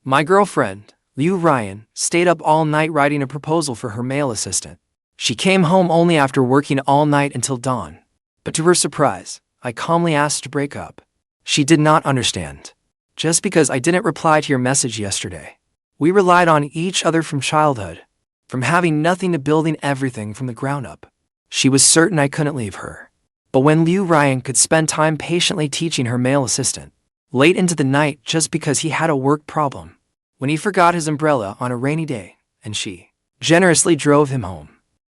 My girlfriend, Liu Ruyan, stayed up all night writing a proposal for her male assistant. She came home only after working all night until dawn. But to her surprise, I calmly asked to break up. She did not understand. Just because I didn't reply to your message yesterday. We relied on each other from childhood. From having nothing to building everything from the ground up. She was certain I couldn't leave her. But when Liu Ruyan could spend time patiently teaching her male assistant, late into the night just because he had a work problem, when he forgot his umbrella on a rainy day, and she generously drove him home,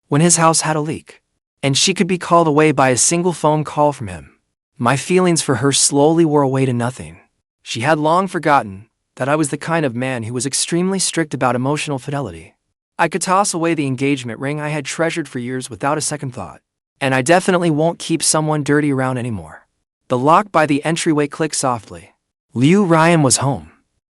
when his house had a leak, and she could be called away by a single phone call from him, my feelings for her slowly wore away to nothing. She had long forgotten that I was the kind of man who was extremely strict about emotional fidelity. I could toss away the engagement ring I had treasured for years without a second thought. And I definitely won't keep someone dirty around anymore. The lock by the entryway clicked softly. Liu Ruyan was home,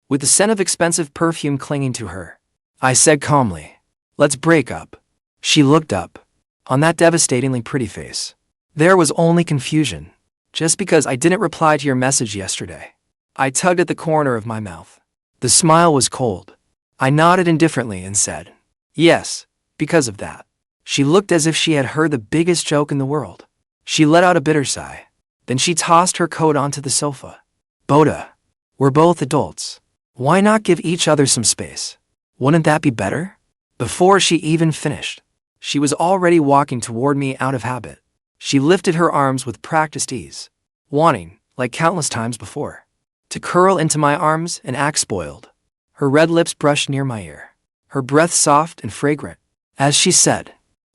with the scent of expensive perfume clinging to her. I said calmly, "Let's break up." She looked up. On that devastatingly pretty face, there was only confusion. Just because I didn't reply to your message yesterday. I tugged at the corner of my mouth. The smile was cold. I nodded indifferently and said, "Yes, because of that." She looked as if she had heard the biggest joke in the world. She let out a bitter sigh. Then she tossed her coat onto the sofa. "Boda, we're both adults. Why not give each other some space? Wouldn't that be better?" Before she even finished, she was already walking toward me out of habit. She lifted her arms with practiced ease, wanting, like countless times before, to curl into my arms and act spoiled. Her red lips brushed near my ear, her breath soft and fragrant, as she said,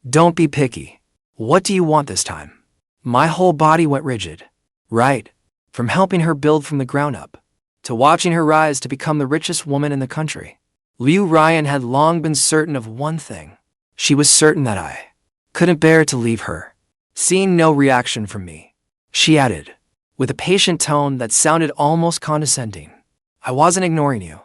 "Don't be picky. What do you want this time?" My whole body went rigid. Right, from helping her build from the ground up, to watching her rise to become the richest woman in the country. Liu Ruyan had long been certain of one thing. She was certain that I couldn't bear to leave her. Seeing no reaction from me, she added, with a patient tone that sounded almost condescending, "I wasn't ignoring you.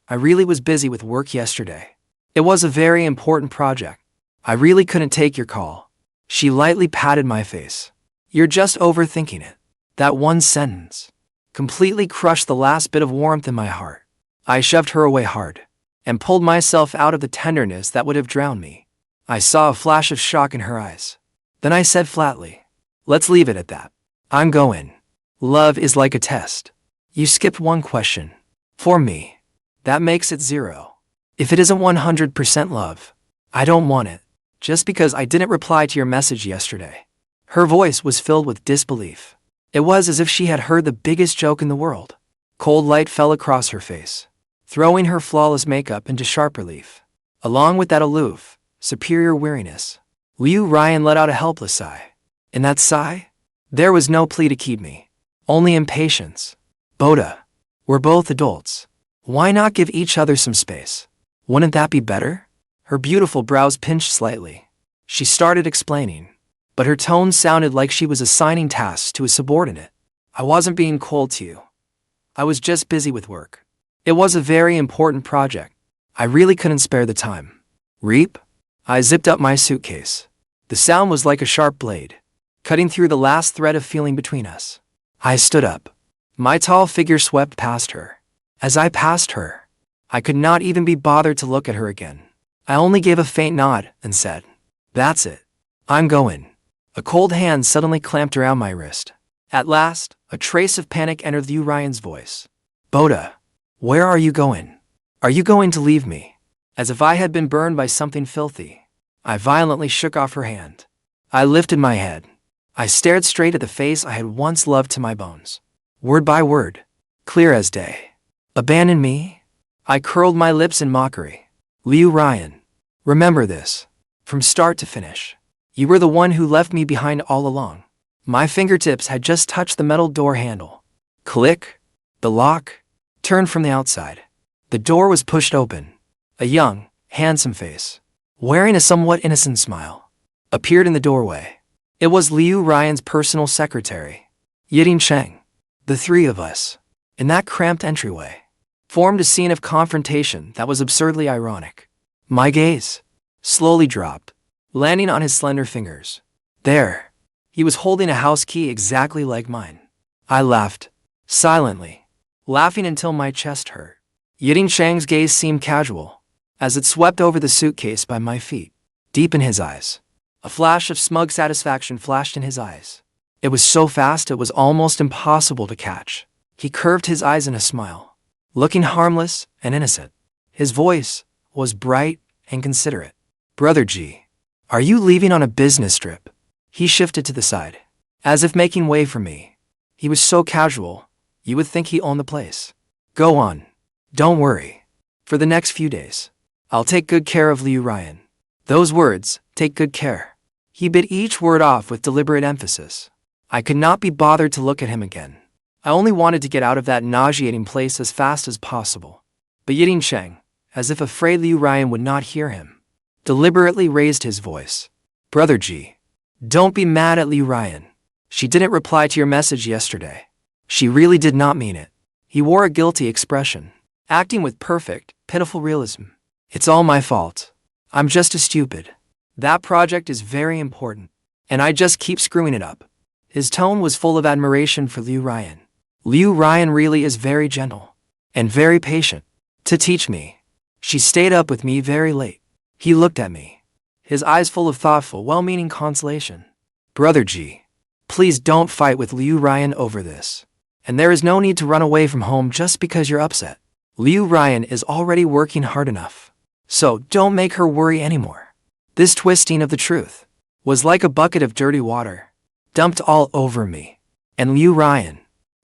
I really was busy with work yesterday. It was a very important project. I really couldn't take your call." She lightly patted my face. "You're just overthinking it." That one sentence completely crushed the last bit of warmth in my heart. I shoved her away hard and pulled myself out of the tenderness that would have drowned me. I saw a flash of shock in her eyes. Then I said flatly, "Let's leave it at that. I'm going. Love is like a test. You skipped one question. For me, that makes it 0. If it isn't 100% love, I don't want it." Just because I didn't reply to your message yesterday. Her voice was filled with disbelief. It was as if she had heard the biggest joke in the world. Cold light fell across her face, throwing her flawless makeup into sharp relief. Along with that aloof, superior weariness, Liu Ruyan let out a helpless sigh. In that sigh, there was no plea to keep me, only impatience. "Boda, we're both adults. Why not give each other some space? Wouldn't that be better?" Her beautiful brows pinched slightly. She started explaining, but her tone sounded like she was assigning tasks to a subordinate. "I wasn't being cold to you. I was just busy with work. It was a very important project. I really couldn't spare the time." Reap? I zipped up my suitcase. The sound was like a sharp blade, cutting through the last thread of feeling between us. I stood up. My tall figure swept past her. As I passed her, I could not even be bothered to look at her again. I only gave a faint nod and said, "That's it. I'm going." A cold hand suddenly clamped around my wrist. At last, a trace of panic entered Liu Ruyan's voice. "Boda, where are you going? Are you going to leave me?" As if I had been burned by something filthy, I violently shook off her hand. I lifted my head. I stared straight at the face I had once loved to my bones. Word by word, clear as day. "Abandon me?" I curled my lips in mockery. "Liu Ruyan, remember this. From start to finish, you were the one who left me behind all along." My fingertips had just touched the metal door handle. Click. The lock turned from the outside. The door was pushed open. A young, handsome face, wearing a somewhat innocent smile, appeared in the doorway. It was Liu Ruyan's personal secretary, Yiteng Cheng. The three of us, in that cramped entryway, formed a scene of confrontation that was absurdly ironic. My gaze slowly dropped, landing on his slender fingers. There, he was holding a house key exactly like mine. I laughed, silently, laughing until my chest hurt. Yiteng Cheng's gaze seemed casual, as it swept over the suitcase by my feet, deep in his eyes. A flash of smug satisfaction flashed in his eyes. It was so fast it was almost impossible to catch. He curved his eyes in a smile, looking harmless and innocent. His voice was bright and considerate. "Brother Ji, are you leaving on a business trip?" He shifted to the side, as if making way for me. He was so casual, you would think he owned the place. "Go on. Don't worry. For the next few days, I'll take good care of Liu Ruyan." Those words, "take good care." He bit each word off with deliberate emphasis. I could not be bothered to look at him again. I only wanted to get out of that nauseating place as fast as possible. But Yiteng Cheng, as if afraid Liu Ruyan would not hear him, deliberately raised his voice. "Brother Ji, don't be mad at Liu Ruyan. She didn't reply to your message yesterday. She really did not mean it." He wore a guilty expression, acting with perfect, pitiful realism. "It's all my fault. I'm just a stupid. That project is very important, and I just keep screwing it up." His tone was full of admiration for Liu Ruyan. "Liu Ruyan really is very gentle and very patient to teach me. She stayed up with me very late." He looked at me, his eyes full of thoughtful, well-meaning consolation. "Brother Ji, please don't fight with Liu Ruyan over this. And there is no need to run away from home just because you're upset. Liu Ruyan is already working hard enough, so don't make her worry anymore." This twisting of the truth was like a bucket of dirty water, dumped all over me. And Liu Ruyan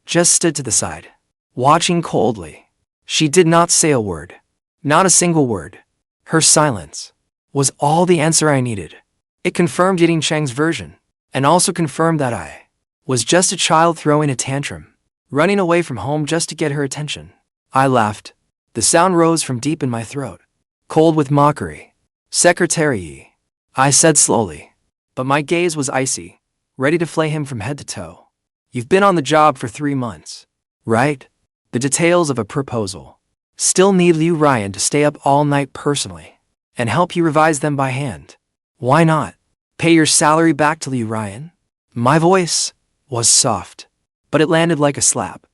just stood to the side, watching coldly. She did not say a word, not a single word. Her silence was all the answer I needed. It confirmed Yiteng Cheng's version, and also confirmed that I was just a child throwing a tantrum, running away from home just to get her attention. I laughed. The sound rose from deep in my throat, cold with mockery. "Secretary Yi," I said slowly, but my gaze was icy, ready to flay him from head to toe. "You've been on the job for 3 months, right? The details of a proposal still need Liu Ruyan to stay up all night personally and help you revise them by hand. Why not pay your salary back to Liu Ruyan?" My voice was soft, but it landed like a slap,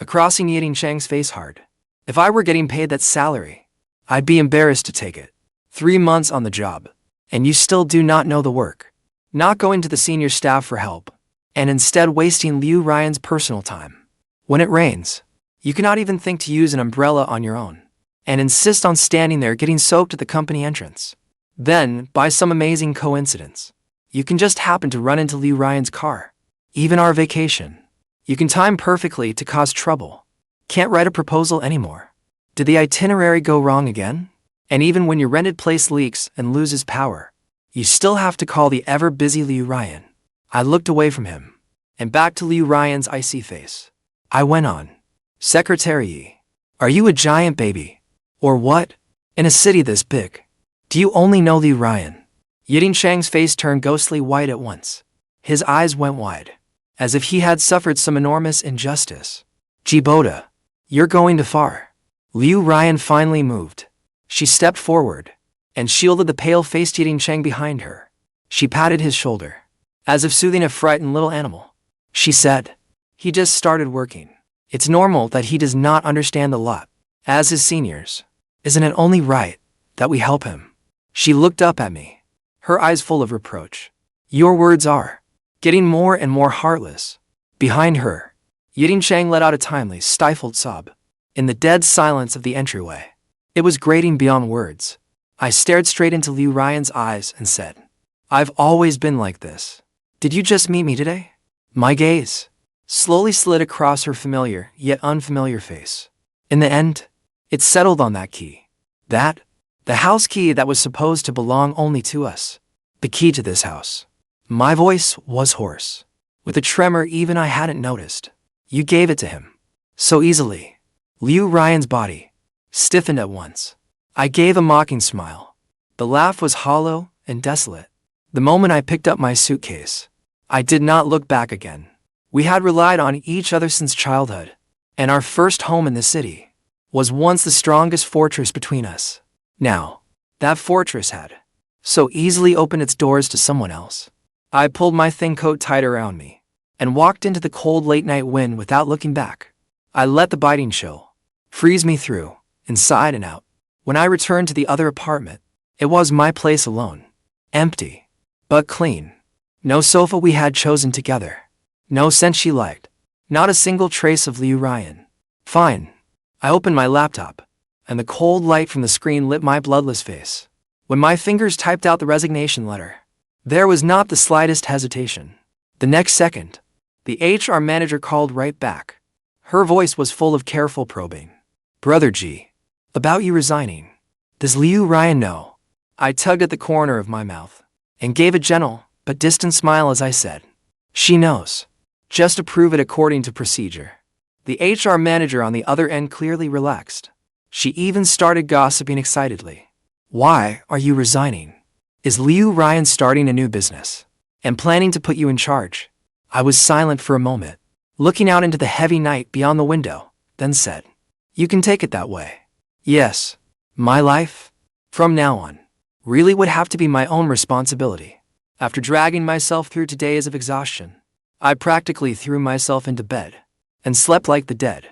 crossing Yiteng Cheng's face hard. If I were getting paid that salary, I'd be embarrassed to take it. 3 months on the job, and you still do not know the work. Not going to the senior staff for help, and instead wasting Liu Ruyan's personal time. When it rains, you cannot even think to use an umbrella on your own, and insist on standing there getting soaked at the company entrance. Then, by some amazing coincidence, you can just happen to run into Liu Ruyan's car. Even our vacation, you can time perfectly to cause trouble. Can't write a proposal anymore. Did the itinerary go wrong again? And even when your rented place leaks and loses power, you still have to call the ever-busy Liu Ruyan. I looked away from him, and back to Liu Ruyan's icy face. I went on. "Secretary Yi, are you a giant baby? Or what? In a city this big, do you only know Liu Ruyan?" Yiteng Cheng's face turned ghostly white at once. His eyes went wide, as if he had suffered some enormous injustice. "Ji Boda, you're going too far." Liu Ruyan finally moved. She stepped forward and shielded the pale-faced Yiteng Cheng behind her. She patted his shoulder, as if soothing a frightened little animal. She said, "He just started working. It's normal that he does not understand the lot. As his seniors, isn't it only right that we help him?" She looked up at me, her eyes full of reproach. "Your words are getting more and more heartless." Behind her, Yiteng Cheng let out a timely, stifled sob. In the dead silence of the entryway, it was grating beyond words. I stared straight into Liu Ruyan's eyes and said, "I've always been like this. Did you just meet me today?" My gaze slowly slid across her familiar yet unfamiliar face. In the end, it settled on that key. The house key that was supposed to belong only to us. The key to this house. My voice was hoarse, with a tremor even I hadn't noticed. "You gave it to him so easily." Liu Ruyan's body stiffened at once. I gave a mocking smile. The laugh was hollow and desolate. The moment I picked up my suitcase, I did not look back again. We had relied on each other since childhood, and our first home in the city was once the strongest fortress between us. Now, that fortress had so easily opened its doors to someone else. I pulled my thin coat tight around me and walked into the cold late-night wind without looking back. I let the biting chill freeze me through inside and out. When I returned to the other apartment, it was my place alone. Empty, but clean. No sofa we had chosen together. No scent she liked. Not a single trace of Liu Ruyan. Fine. I opened my laptop, and the cold light from the screen lit my bloodless face. When my fingers typed out the resignation letter, there was not the slightest hesitation. The next second, the HR manager called right back. Her voice was full of careful probing. Brother Ji, about you resigning. Does Liu Ruyan know? I tugged at the corner of my mouth and gave a gentle but distant smile as I said, she knows. Just approve it according to procedure. The HR manager on the other end clearly relaxed. She even started gossiping excitedly. Why are you resigning? Is Liu Ruyan starting a new business and planning to put you in charge? I was silent for a moment, looking out into the heavy night beyond the window, then said, you can take it that way. Yes, my life, from now on, really would have to be my own responsibility. After dragging myself through 2 days of exhaustion, I practically threw myself into bed and slept like the dead.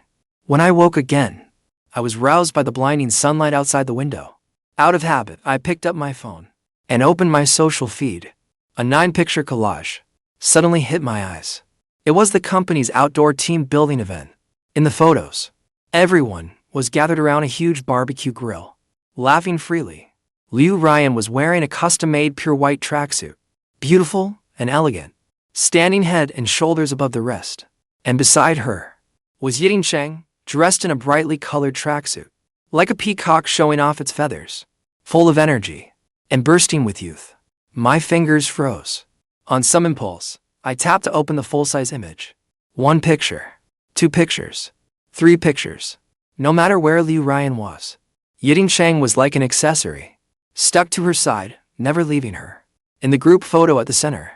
When I woke again, I was roused by the blinding sunlight outside the window. Out of habit, I picked up my phone and opened my social feed. A 9-picture collage suddenly hit my eyes. It was the company's outdoor team building event. In the photos, everyone was gathered around a huge barbecue grill, laughing freely. Liu Ruyan was wearing a custom-made pure white tracksuit, beautiful and elegant, standing head and shoulders above the rest. And beside her was Yiteng Cheng, dressed in a brightly colored tracksuit, like a peacock showing off its feathers, full of energy and bursting with youth. My fingers froze. On some impulse, I tapped to open the full-size image. 1 picture, 2 pictures, 3 pictures. No matter where Liu Ruyan was, Yiteng Cheng was like an accessory, stuck to her side, never leaving her. In the group photo at the center,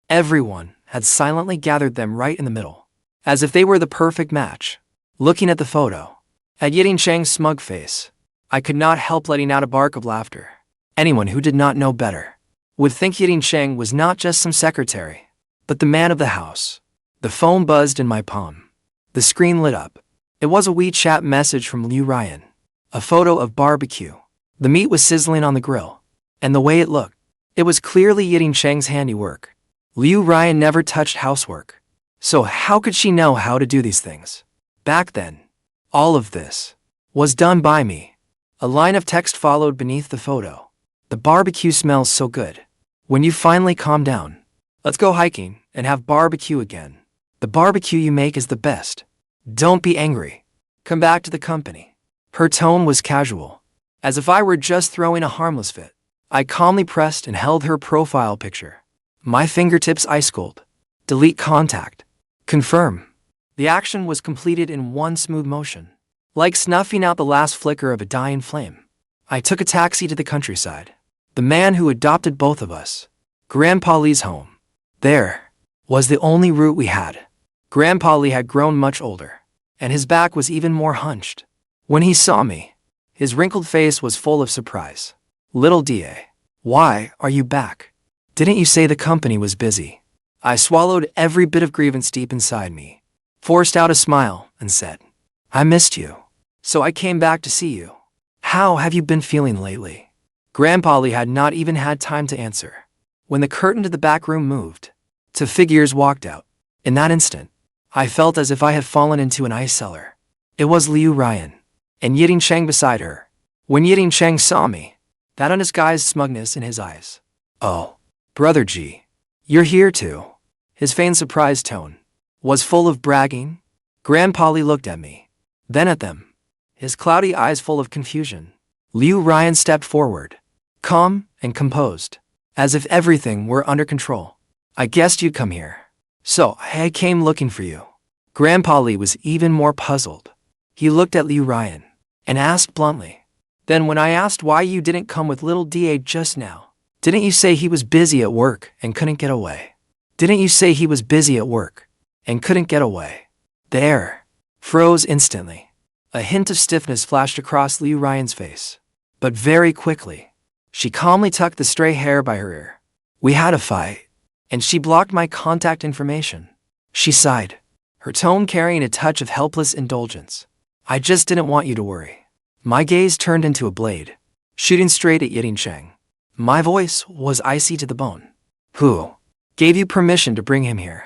everyone had silently gathered them right in the middle, as if they were the perfect match. Looking at the photo, at Yiteng Cheng's smug face, I could not help letting out a bark of laughter. Anyone who did not know better would think Yiteng Cheng was not just some secretary, but the man of the house. The phone buzzed in my palm. The screen lit up. It was a WeChat message from Liu Ruyan. A photo of barbecue. The meat was sizzling on the grill, and the way it looked, it was clearly Yiteng Cheng's handiwork. Liu Ruyan never touched housework, so how could she know how to do these things? Back then, all of this was done by me. A line of text followed beneath the photo. The barbecue smells so good. When you finally calm down, let's go hiking and have barbecue again. The barbecue you make is the best. Don't be angry. Come back to the company. Her tone was casual, as if I were just throwing a harmless fit. I calmly pressed and held her profile picture. My fingertips ice cold. Delete contact. Confirm. The action was completed in one smooth motion, like snuffing out the last flicker of a dying flame. I took a taxi to the countryside. The man who adopted both of us, Grandpa Li's home. There was the only route we had. Grandpa Li had grown much older, and his back was even more hunched. When he saw me, his wrinkled face was full of surprise. Little Da, why are you back? Didn't you say the company was busy? I swallowed every bit of grievance deep inside me, forced out a smile, and said, I missed you, so I came back to see you. How have you been feeling lately? Grandpa Li had not even had time to answer. When the curtain to the back room moved, 2 figures walked out. In that instant, I felt as if I had fallen into an ice cellar. It was Liu Ruyan, and Yiteng Cheng beside her. When Yiteng Cheng saw me, that undisguised smugness in his eyes. Oh, Brother Ji, you're here too. His feigned surprised tone was full of bragging. Grandpa Li looked at me, then at them, his cloudy eyes full of confusion. Liu Ruyan stepped forward, calm and composed, as if everything were under control. I guessed you'd come here, so I came looking for you. Grandpa Li was even more puzzled. He looked at Liu Ruyan and asked bluntly, then when I asked why you didn't come with little Da just now, didn't you say he was busy at work and couldn't get away? Didn't you say he was busy at work and couldn't get away? The air froze instantly. A hint of stiffness flashed across Liu Ruyan's face, but very quickly, she calmly tucked the stray hair by her ear. We had a fight, and she blocked my contact information. She sighed, her tone carrying a touch of helpless indulgence. I just didn't want you to worry. My gaze turned into a blade, shooting straight at Yiteng Cheng. My voice was icy to the bone. Who gave you permission to bring him here?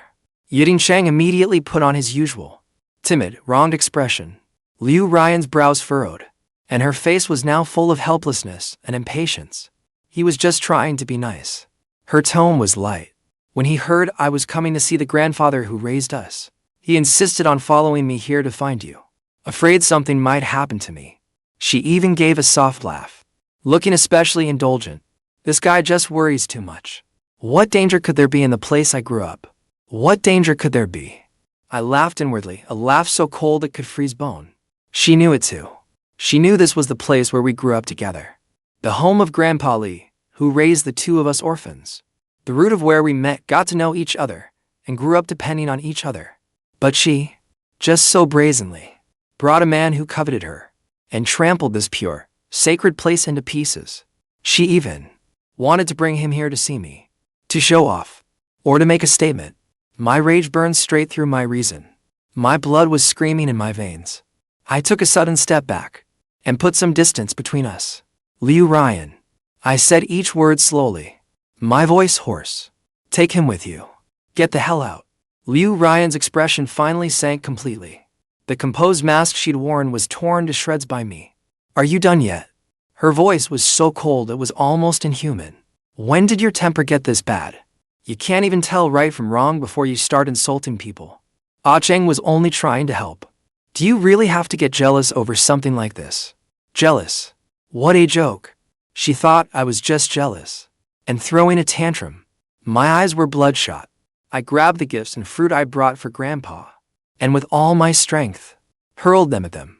Yiteng Cheng immediately put on his usual timid, wronged expression. Liu Ruyan's brows furrowed, and her face was now full of helplessness and impatience. He was just trying to be nice. Her tone was light. When he heard I was coming to see the grandfather who raised us, he insisted on following me here to find you, afraid something might happen to me. She even gave a soft laugh, looking especially indulgent. This guy just worries too much. What danger could there be in the place I grew up? What danger could there be? I laughed inwardly, a laugh so cold it could freeze bone. She knew it too. She knew this was the place where we grew up together. The home of Grandpa Li, who raised the two of us orphans. The root of where we met, got to know each other, and grew up depending on each other. But she, just so brazenly, brought a man who coveted her, and trampled this pure, sacred place into pieces. She even wanted to bring him here to see me, to show off, or to make a statement. My rage burned straight through my reason. My blood was screaming in my veins. I took a sudden step back, and put some distance between us. Liu Ruyan, I said each word slowly, my voice hoarse. Take him with you. Get the hell out. Liu Ruyan's expression finally sank completely. The composed mask she'd worn was torn to shreds by me. Are you done yet? Her voice was so cold it was almost inhuman. When did your temper get this bad? You can't even tell right from wrong before you start insulting people. Ah Cheng was only trying to help. Do you really have to get jealous over something like this? Jealous? What a joke. She thought I was just jealous and throwing a tantrum. My eyes were bloodshot. I grabbed the gifts and fruit I brought for Grandpa, and with all my strength, hurled them at them.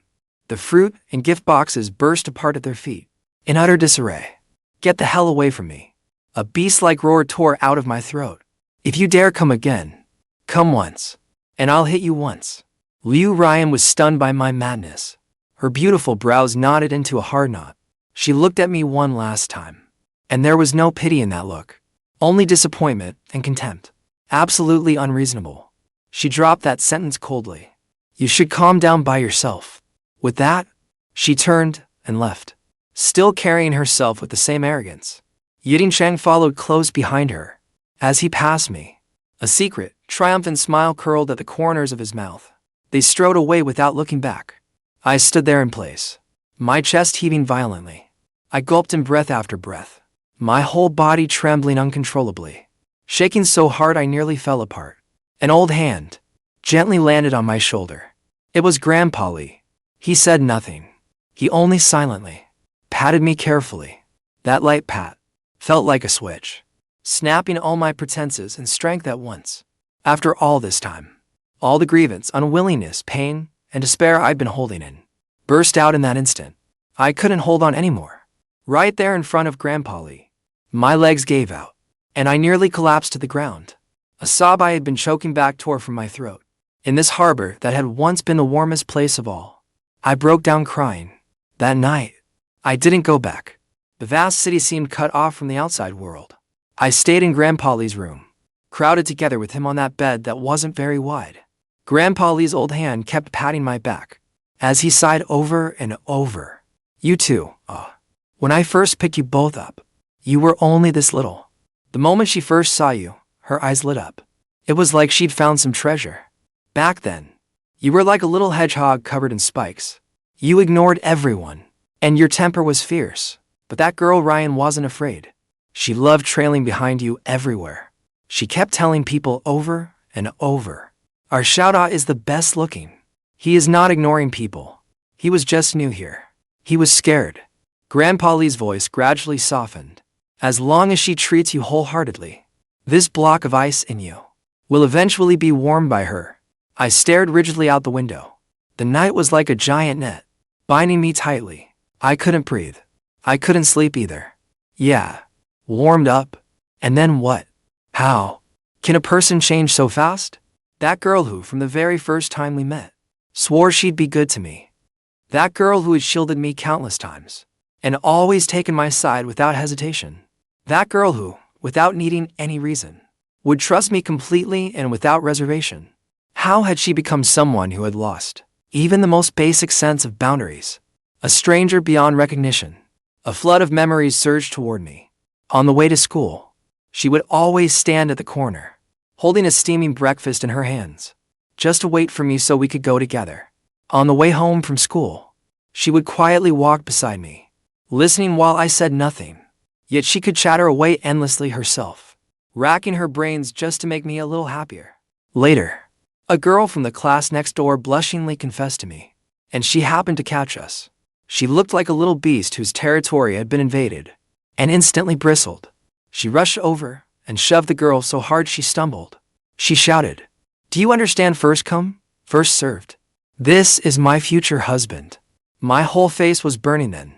The fruit and gift boxes burst apart at their feet, in utter disarray. Get the hell away from me. A beast-like roar tore out of my throat. If you dare come again, come once, and I'll hit you once. Liu Ruyan was stunned by my madness. Her beautiful brows knotted into a hard knot. She looked at me one last time, and there was no pity in that look, only disappointment and contempt. Absolutely unreasonable. She dropped that sentence coldly. You should calm down by yourself. With that, she turned and left, still carrying herself with the same arrogance. Yiteng Cheng followed close behind her. As he passed me, a secret, triumphant smile curled at the corners of his mouth. They strode away without looking back. I stood there in place, my chest heaving violently. I gulped in breath after breath, my whole body trembling uncontrollably, shaking so hard I nearly fell apart. An old hand gently landed on my shoulder. It was Grandpa Li. He said nothing. He only silently patted me carefully. That light pat felt like a switch, snapping all my pretenses and strength at once. After all this time, all the grievance, unwillingness, pain, and despair I'd been holding in burst out in that instant. I couldn't hold on anymore. Right there in front of Grandpa Li, my legs gave out, and I nearly collapsed to the ground. A sob I had been choking back tore from my throat. In this harbor that had once been the warmest place of all, I broke down crying. That night, I didn't go back. The vast city seemed cut off from the outside world. I stayed in Grandpa Li's room, crowded together with him on that bed that wasn't very wide. Grandpa Li's old hand kept patting my back, as he sighed over and over. You too, when I first picked you both up, you were only this little. The moment she first saw you, her eyes lit up. It was like she'd found some treasure. Back then, you were like a little hedgehog covered in spikes. You ignored everyone, and your temper was fierce. But that girl Ruyan wasn't afraid. She loved trailing behind you everywhere. She kept telling people over and over, our Xiaoda is the best looking. He is not ignoring people. He was just new here. He was scared. Grandpa Li's voice gradually softened. As long as she treats you wholeheartedly, this block of ice in you will eventually be warmed by her. I stared rigidly out the window. The night was like a giant net, binding me tightly. I couldn't breathe. I couldn't sleep either. Yeah, warmed up. And then what? How can a person change so fast? That girl who, from the very first time we met, swore she'd be good to me. That girl who had shielded me countless times, and always taken my side without hesitation. That girl who, without needing any reason, would trust me completely and without reservation. How had she become someone who had lost even the most basic sense of boundaries? A stranger beyond recognition. A flood of memories surged toward me. On the way to school, she would always stand at the corner, holding a steaming breakfast in her hands, just to wait for me so we could go together. On the way home from school, she would quietly walk beside me, listening while I said nothing. Yet she could chatter away endlessly herself, racking her brains just to make me a little happier. Later, a girl from the class next door blushingly confessed to me, and she happened to catch us. She looked like a little beast whose territory had been invaded, and instantly bristled. She rushed over and shoved the girl so hard she stumbled. She shouted, "Do you understand first come, first served? This is my future husband." My whole face was burning then.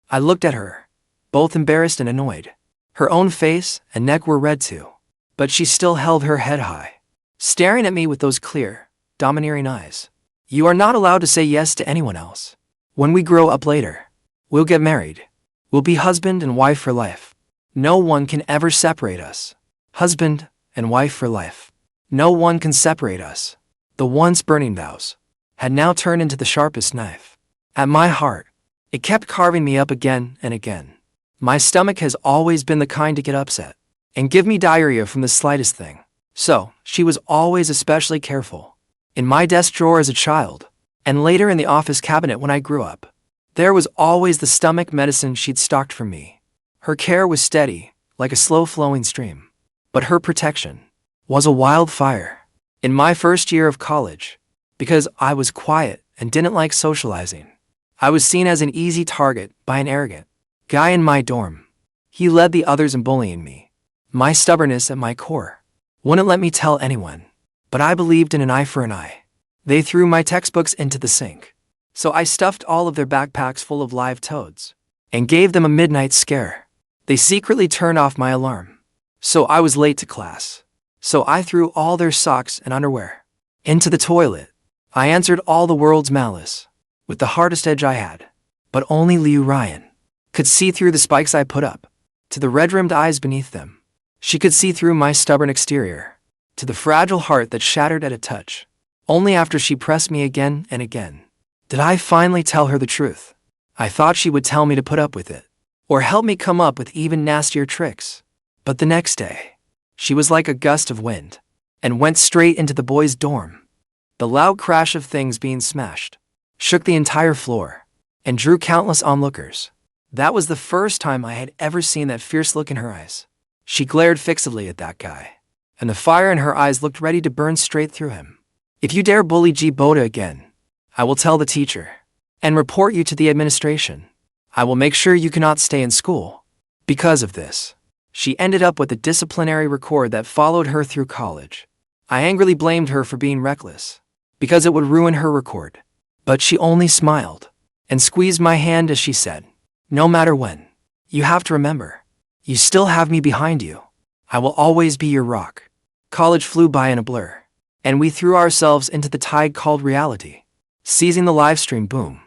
I looked at her, both embarrassed and annoyed. Her own face and neck were red too, but she still held her head high, staring at me with those clear, domineering eyes. "You are not allowed to say yes to anyone else. When we grow up later, we'll get married. We'll be husband and wife for life. No one can ever separate us. Husband and wife for life. No one can separate us." The once burning vows had now turned into the sharpest knife. At my heart, it kept carving me up again and again. My stomach has always been the kind to get upset and give me diarrhea from the slightest thing. So, she was always especially careful. In my desk drawer as a child, and later in the office cabinet when I grew up, there was always the stomach medicine she'd stocked for me. Her care was steady, like a slow-flowing stream, but her protection was a wildfire. In my first year of college, because I was quiet and didn't like socializing, I was seen as an easy target by an arrogant guy in my dorm. He led the others in bullying me. My stubbornness at my core wouldn't let me tell anyone, but I believed in an eye for an eye. They threw my textbooks into the sink, so I stuffed all of their backpacks full of live toads and gave them a midnight scare. They secretly turned off my alarm, so I was late to class. So I threw all their socks and underwear into the toilet. I answered all the world's malice with the hardest edge I had, but only Liu Ruyan could see through the spikes I put up, to the red-rimmed eyes beneath them. She could see through my stubborn exterior, to the fragile heart that shattered at a touch. Only after she pressed me again and again did I finally tell her the truth. I thought she would tell me to put up with it, or help me come up with even nastier tricks. But the next day, she was like a gust of wind, and went straight into the boys' dorm. The loud crash of things being smashed shook the entire floor, and drew countless onlookers. That was the first time I had ever seen that fierce look in her eyes. She glared fixedly at that guy, and the fire in her eyes looked ready to burn straight through him. "If you dare bully Ji Boda again, I will tell the teacher, and report you to the administration. I will make sure you cannot stay in school." Because of this, she ended up with a disciplinary record that followed her through college. I angrily blamed her for being reckless, because it would ruin her record. But she only smiled, and squeezed my hand as she said, "No matter when, you have to remember, you still have me behind you. I will always be your rock." College flew by in a blur, and we threw ourselves into the tide called reality. Seizing the livestream boom,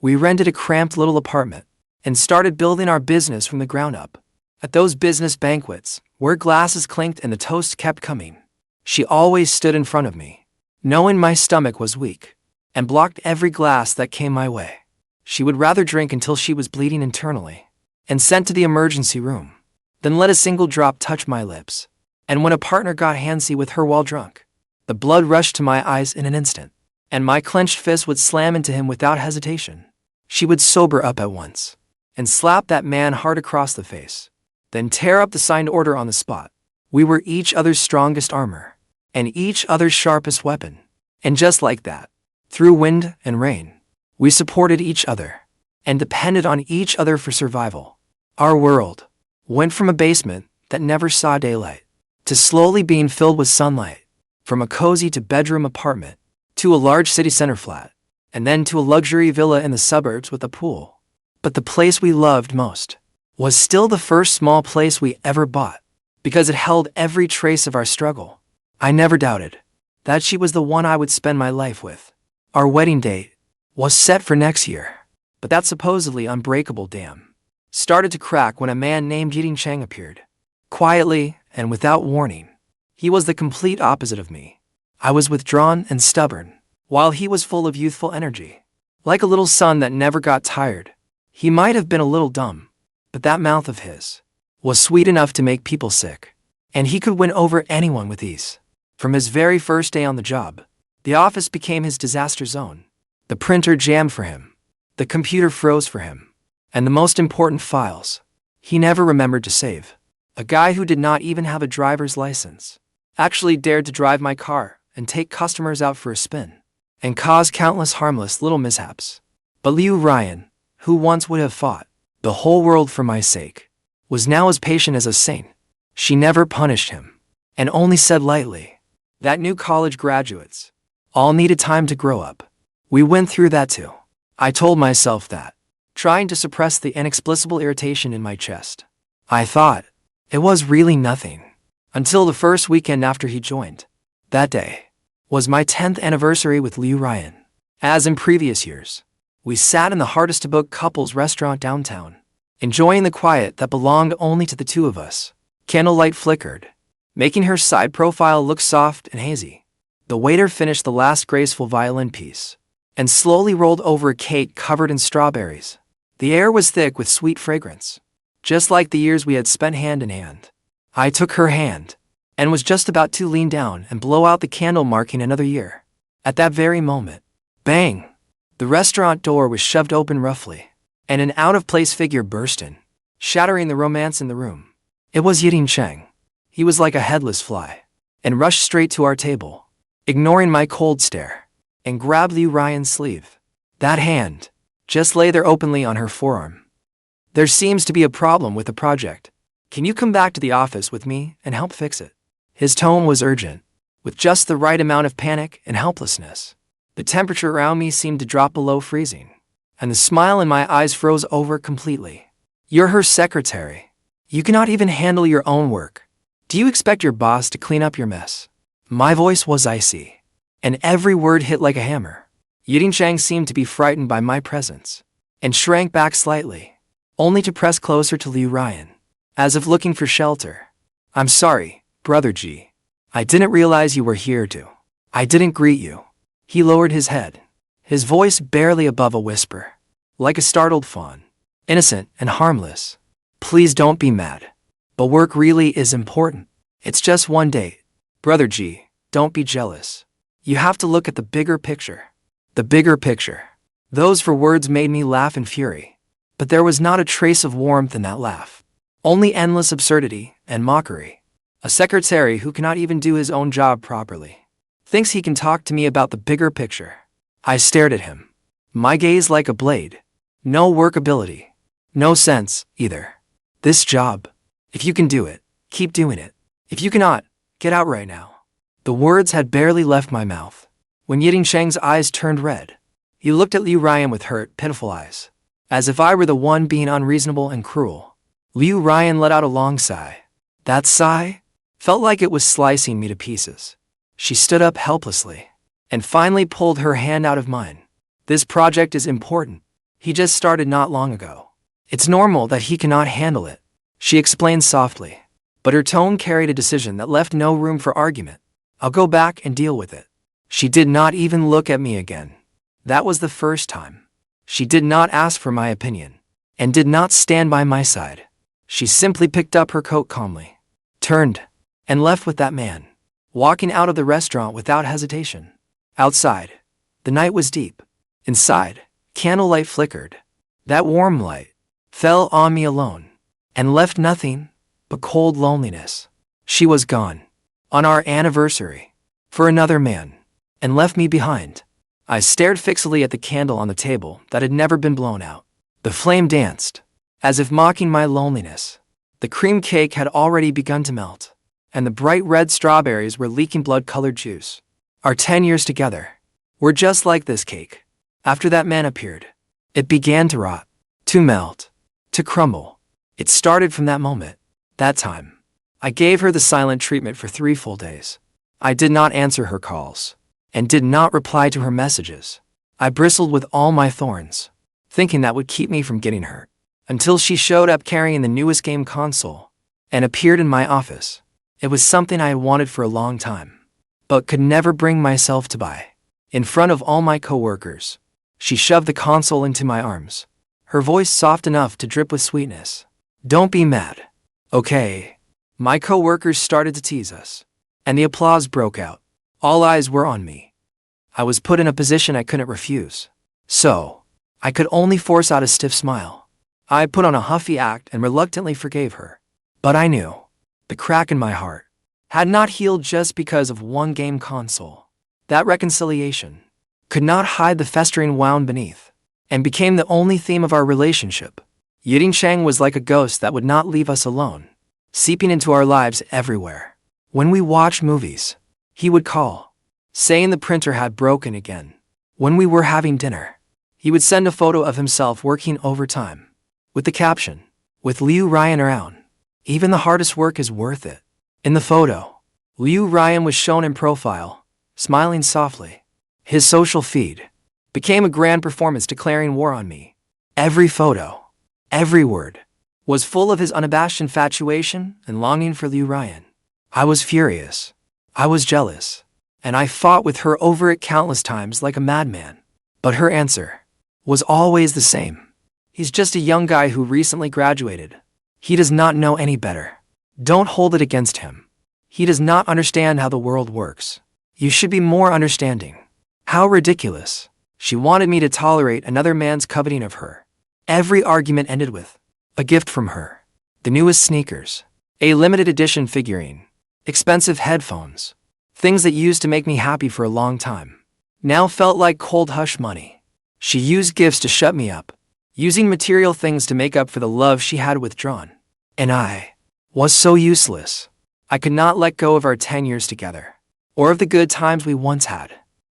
we rented a cramped little apartment and started building our business from the ground up. At those business banquets, where glasses clinked and the toast kept coming, she always stood in front of me, knowing my stomach was weak, and blocked every glass that came my way. She would rather drink until she was bleeding internally, and sent to the emergency room, than let a single drop touch my lips. And when a partner got handsy with her while drunk, the blood rushed to my eyes in an instant, and my clenched fist would slam into him without hesitation. She would sober up at once, and slap that man hard across the face, then tear up the signed order on the spot. We were each other's strongest armor, and each other's sharpest weapon. And just like that, through wind and rain, we supported each other, and depended on each other for survival. Our world went from a basement that never saw daylight, to slowly being filled with sunlight, from a cozy two-bedroom apartment, to a large city center flat, and then to a luxury villa in the suburbs with a pool. But the place we loved most was still the first small place we ever bought, because it held every trace of our struggle. I never doubted that she was the one I would spend my life with. Our wedding date was set for next year, but that supposedly unbreakable dam started to crack when a man named Yiteng Cheng appeared. Quietly and without warning, he was the complete opposite of me. I was withdrawn and stubborn, while he was full of youthful energy. Like a little son that never got tired. He might have been a little dumb, but that mouth of his was sweet enough to make people sick. And he could win over anyone with ease. From his very first day on the job, the office became his disaster zone. The printer jammed for him. The computer froze for him. And the most important files he never remembered to save. A guy who did not even have a driver's license actually dared to drive my car and take customers out for a spin and cause countless harmless little mishaps. But Liu Ruyan, who once would have fought the whole world for my sake, was now as patient as a saint. She never punished him and only said lightly that new college graduates all needed time to grow up. We went through that too. I told myself that, trying to suppress the inexplicable irritation in my chest. I thought it was really nothing until the first weekend after he joined. That day was my 10th anniversary with Liu Ruyan. As in previous years, we sat in the hardest-to-book couples restaurant downtown, enjoying the quiet that belonged only to the two of us. Candlelight flickered, making her side profile look soft and hazy. The waiter finished the last graceful violin piece and slowly rolled over a cake covered in strawberries. The air was thick with sweet fragrance, just like the years we had spent hand in hand. I took her hand and was just about to lean down and blow out the candle marking another year. At that very moment, bang! The restaurant door was shoved open roughly, and an out-of-place figure burst in, shattering the romance in the room. It was Yiteng Cheng. He was like a headless fly, and rushed straight to our table, ignoring my cold stare, and grabbed Liu Ruyan's sleeve. That hand just lay there openly on her forearm. There seems to be a problem with the project. Can you come back to the office with me and help fix it? His tone was urgent, with just the right amount of panic and helplessness. The temperature around me seemed to drop below freezing, and the smile in my eyes froze over completely. You're her secretary. You cannot even handle your own work. Do you expect your boss to clean up your mess? My voice was icy, and every word hit like a hammer. Yiteng Cheng seemed to be frightened by my presence, and shrank back slightly, only to press closer to Liu Ruyan, as if looking for shelter. I'm sorry, Brother Ji. I didn't realize you were here too. I didn't greet you. He lowered his head, his voice barely above a whisper, like a startled fawn, innocent and harmless. Please don't be mad, but work really is important. It's just one date. Brother Ji, don't be jealous. You have to look at the bigger picture. The bigger picture. Those words made me laugh in fury, but there was not a trace of warmth in that laugh. Only endless absurdity and mockery. A secretary who cannot even do his own job properly thinks he can talk to me about the bigger picture. I stared at him, my gaze like a blade. No workability. No sense, either. This job. If you can do it, keep doing it. If you cannot, get out right now. The words had barely left my mouth when Yiteng Cheng's eyes turned red. He looked at Liu Ruyan with hurt, pitiful eyes, as if I were the one being unreasonable and cruel. Liu Ruyan let out a long sigh. That sigh felt like it was slicing me to pieces. She stood up helplessly and finally pulled her hand out of mine. This project is important. He just started not long ago. It's normal that he cannot handle it, she explained softly, but her tone carried a decision that left no room for argument. I'll go back and deal with it. She did not even look at me again. That was the first time. She did not ask for my opinion and did not stand by my side. She simply picked up her coat calmly, turned, and left with that man, walking out of the restaurant without hesitation. Outside, the night was deep. Inside, candlelight flickered. That warm light fell on me alone and left nothing but cold loneliness. She was gone on our anniversary for another man and left me behind. I stared fixedly at the candle on the table that had never been blown out. The flame danced, as if mocking my loneliness. The cream cake had already begun to melt, and the bright red strawberries were leaking blood-colored juice. Our 10 years together were just like this cake. After that man appeared, it began to rot, to melt, to crumble. It started from that moment, that time. I gave her the silent treatment for 3 full days. I did not answer her calls and did not reply to her messages. I bristled with all my thorns, thinking that would keep me from getting hurt, until she showed up carrying the newest game console and appeared in my office. It was something I had wanted for a long time, but could never bring myself to buy. In front of all my coworkers, She shoved the console into my arms, her voice soft enough to drip with sweetness. Don't be mad. Okay. My co-workers started to tease us, and the applause broke out. All eyes were on me. I was put in a position I couldn't refuse. So, I could only force out a stiff smile. I put on a huffy act and reluctantly forgave her. But I knew the crack in my heart had not healed just because of one game console. That reconciliation could not hide the festering wound beneath, and became the only theme of our relationship. Yiteng Cheng was like a ghost that would not leave us alone, seeping into our lives everywhere. When we watched movies, he would call, saying the printer had broken again. When we were having dinner, he would send a photo of himself working overtime, with the caption, "With Liu Ruyan around, even the hardest work is worth it." In the photo, Liu Ruyan was shown in profile, smiling softly. His social feed became a grand performance declaring war on me. Every photo, every word, was full of his unabashed infatuation and longing for Liu Ruyan. I was furious. I was jealous. And I fought with her over it countless times like a madman. But her answer was always the same. He's just a young guy who recently graduated. He does not know any better. Don't hold it against him. He does not understand how the world works. You should be more understanding. How ridiculous. She wanted me to tolerate another man's coveting of her. Every argument ended with a gift from her. The newest sneakers, a limited edition figurine, expensive headphones. Things that used to make me happy for a long time now felt like cold hush money. She used gifts to shut me up, using material things to make up for the love she had withdrawn. And I was so useless. I could not let go of our 10 years together, or of the good times we once had.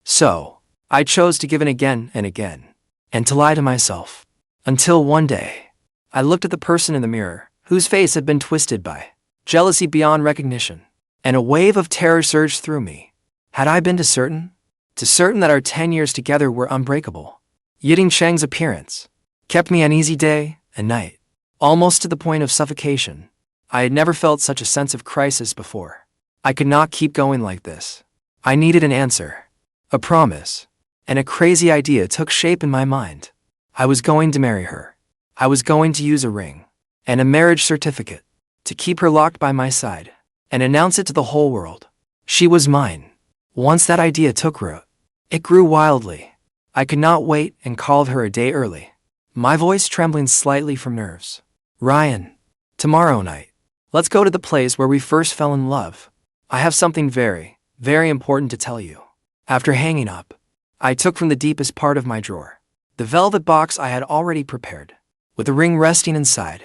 So, I chose to give in again and again, and to lie to myself. Until one day, I looked at the person in the mirror, whose face had been twisted by jealousy beyond recognition, and a wave of terror surged through me. Had I been too certain? Too certain that our 10 years together were unbreakable? Yiteng Cheng's appearance kept me uneasy day and night, almost to the point of suffocation. I had never felt such a sense of crisis before. I could not keep going like this. I needed an answer, a promise, and a crazy idea took shape in my mind. I was going to marry her. I was going to use a ring and a marriage certificate to keep her locked by my side and announce it to the whole world. She was mine. Once that idea took root, it grew wildly. I could not wait and called her a day early, my voice trembling slightly from nerves. "Ryan, tomorrow night, let's go to the place where we first fell in love. I have something very, very important to tell you." After hanging up, I took from the deepest part of my drawer the velvet box I had already prepared, with the ring resting inside.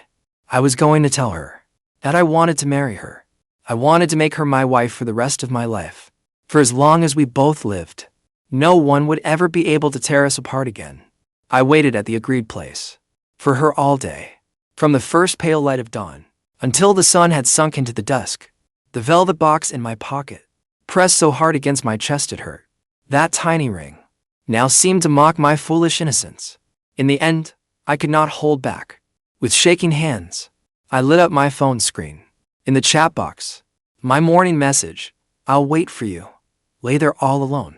I was going to tell her that I wanted to marry her. I wanted to make her my wife for the rest of my life. For as long as we both lived, no one would ever be able to tear us apart again. I waited at the agreed place for her all day, from the first pale light of dawn until the sun had sunk into the dusk. The velvet box in my pocket pressed so hard against my chest it hurt. That tiny ring now seemed to mock my foolish innocence. In the end, I could not hold back. With shaking hands, I lit up my phone screen. In the chat box, my morning message, "I'll wait for you," lay there all alone.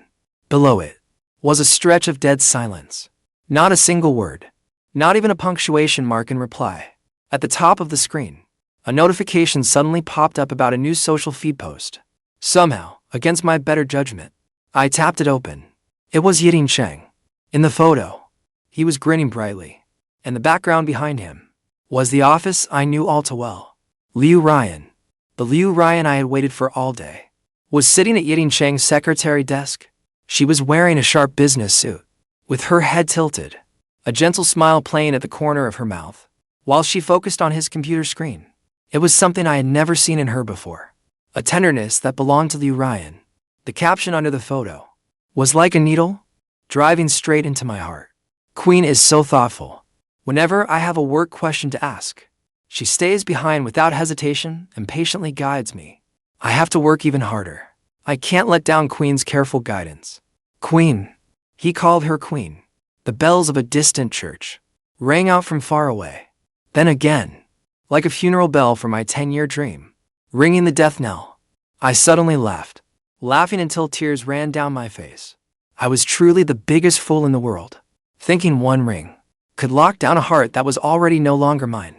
Below it was a stretch of dead silence. Not a single word, not even a punctuation mark in reply. At the top of the screen, a notification suddenly popped up about a new social feed post. Somehow, against my better judgment, I tapped it open. It was Yiteng Cheng. In the photo, he was grinning brightly, and the background behind him was the office I knew all too well. Liu Ruyan, the Liu Ruyan I had waited for all day, was sitting at Yiteng Cheng's secretary desk. She was wearing a sharp business suit, with her head tilted, a gentle smile playing at the corner of her mouth, while she focused on his computer screen. It was something I had never seen in her before, a tenderness that belonged to Liu Ruyan. The caption under the photo was like a needle, driving straight into my heart. "Queen is so thoughtful. Whenever I have a work question to ask, she stays behind without hesitation and patiently guides me. I have to work even harder. I can't let down Queen's careful guidance." Queen. He called her Queen. The bells of a distant church rang out from far away. Then again, like a funeral bell for my 10-year dream, ringing the death knell. I suddenly laughed, laughing until tears ran down my face. I was truly the biggest fool in the world. thinking one ring could lock down a heart that was already no longer mine.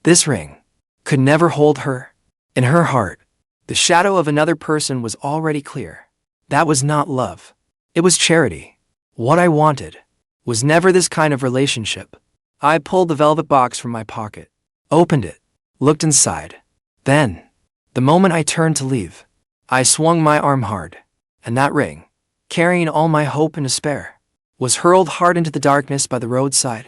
This ring could never hold her. In her heart, the shadow of another person was already clear. That was not love. It was charity. What I wanted was never this kind of relationship. I pulled the velvet box from my pocket, opened it, looked inside. Then, the moment I turned to leave, I swung my arm hard, and that ring, carrying all my hope and despair, was hurled hard into the darkness by the roadside.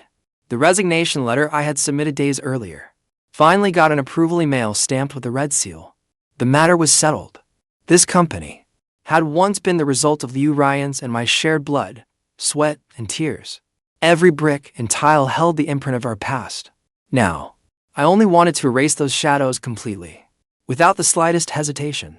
The resignation letter I had submitted days earlier finally got an approval email stamped with a red seal. The matter was settled. This company had once been the result of Liu Ruyan's and my shared blood, sweat, and tears. Every brick and tile held the imprint of our past. Now, I only wanted to erase those shadows completely. Without the slightest hesitation,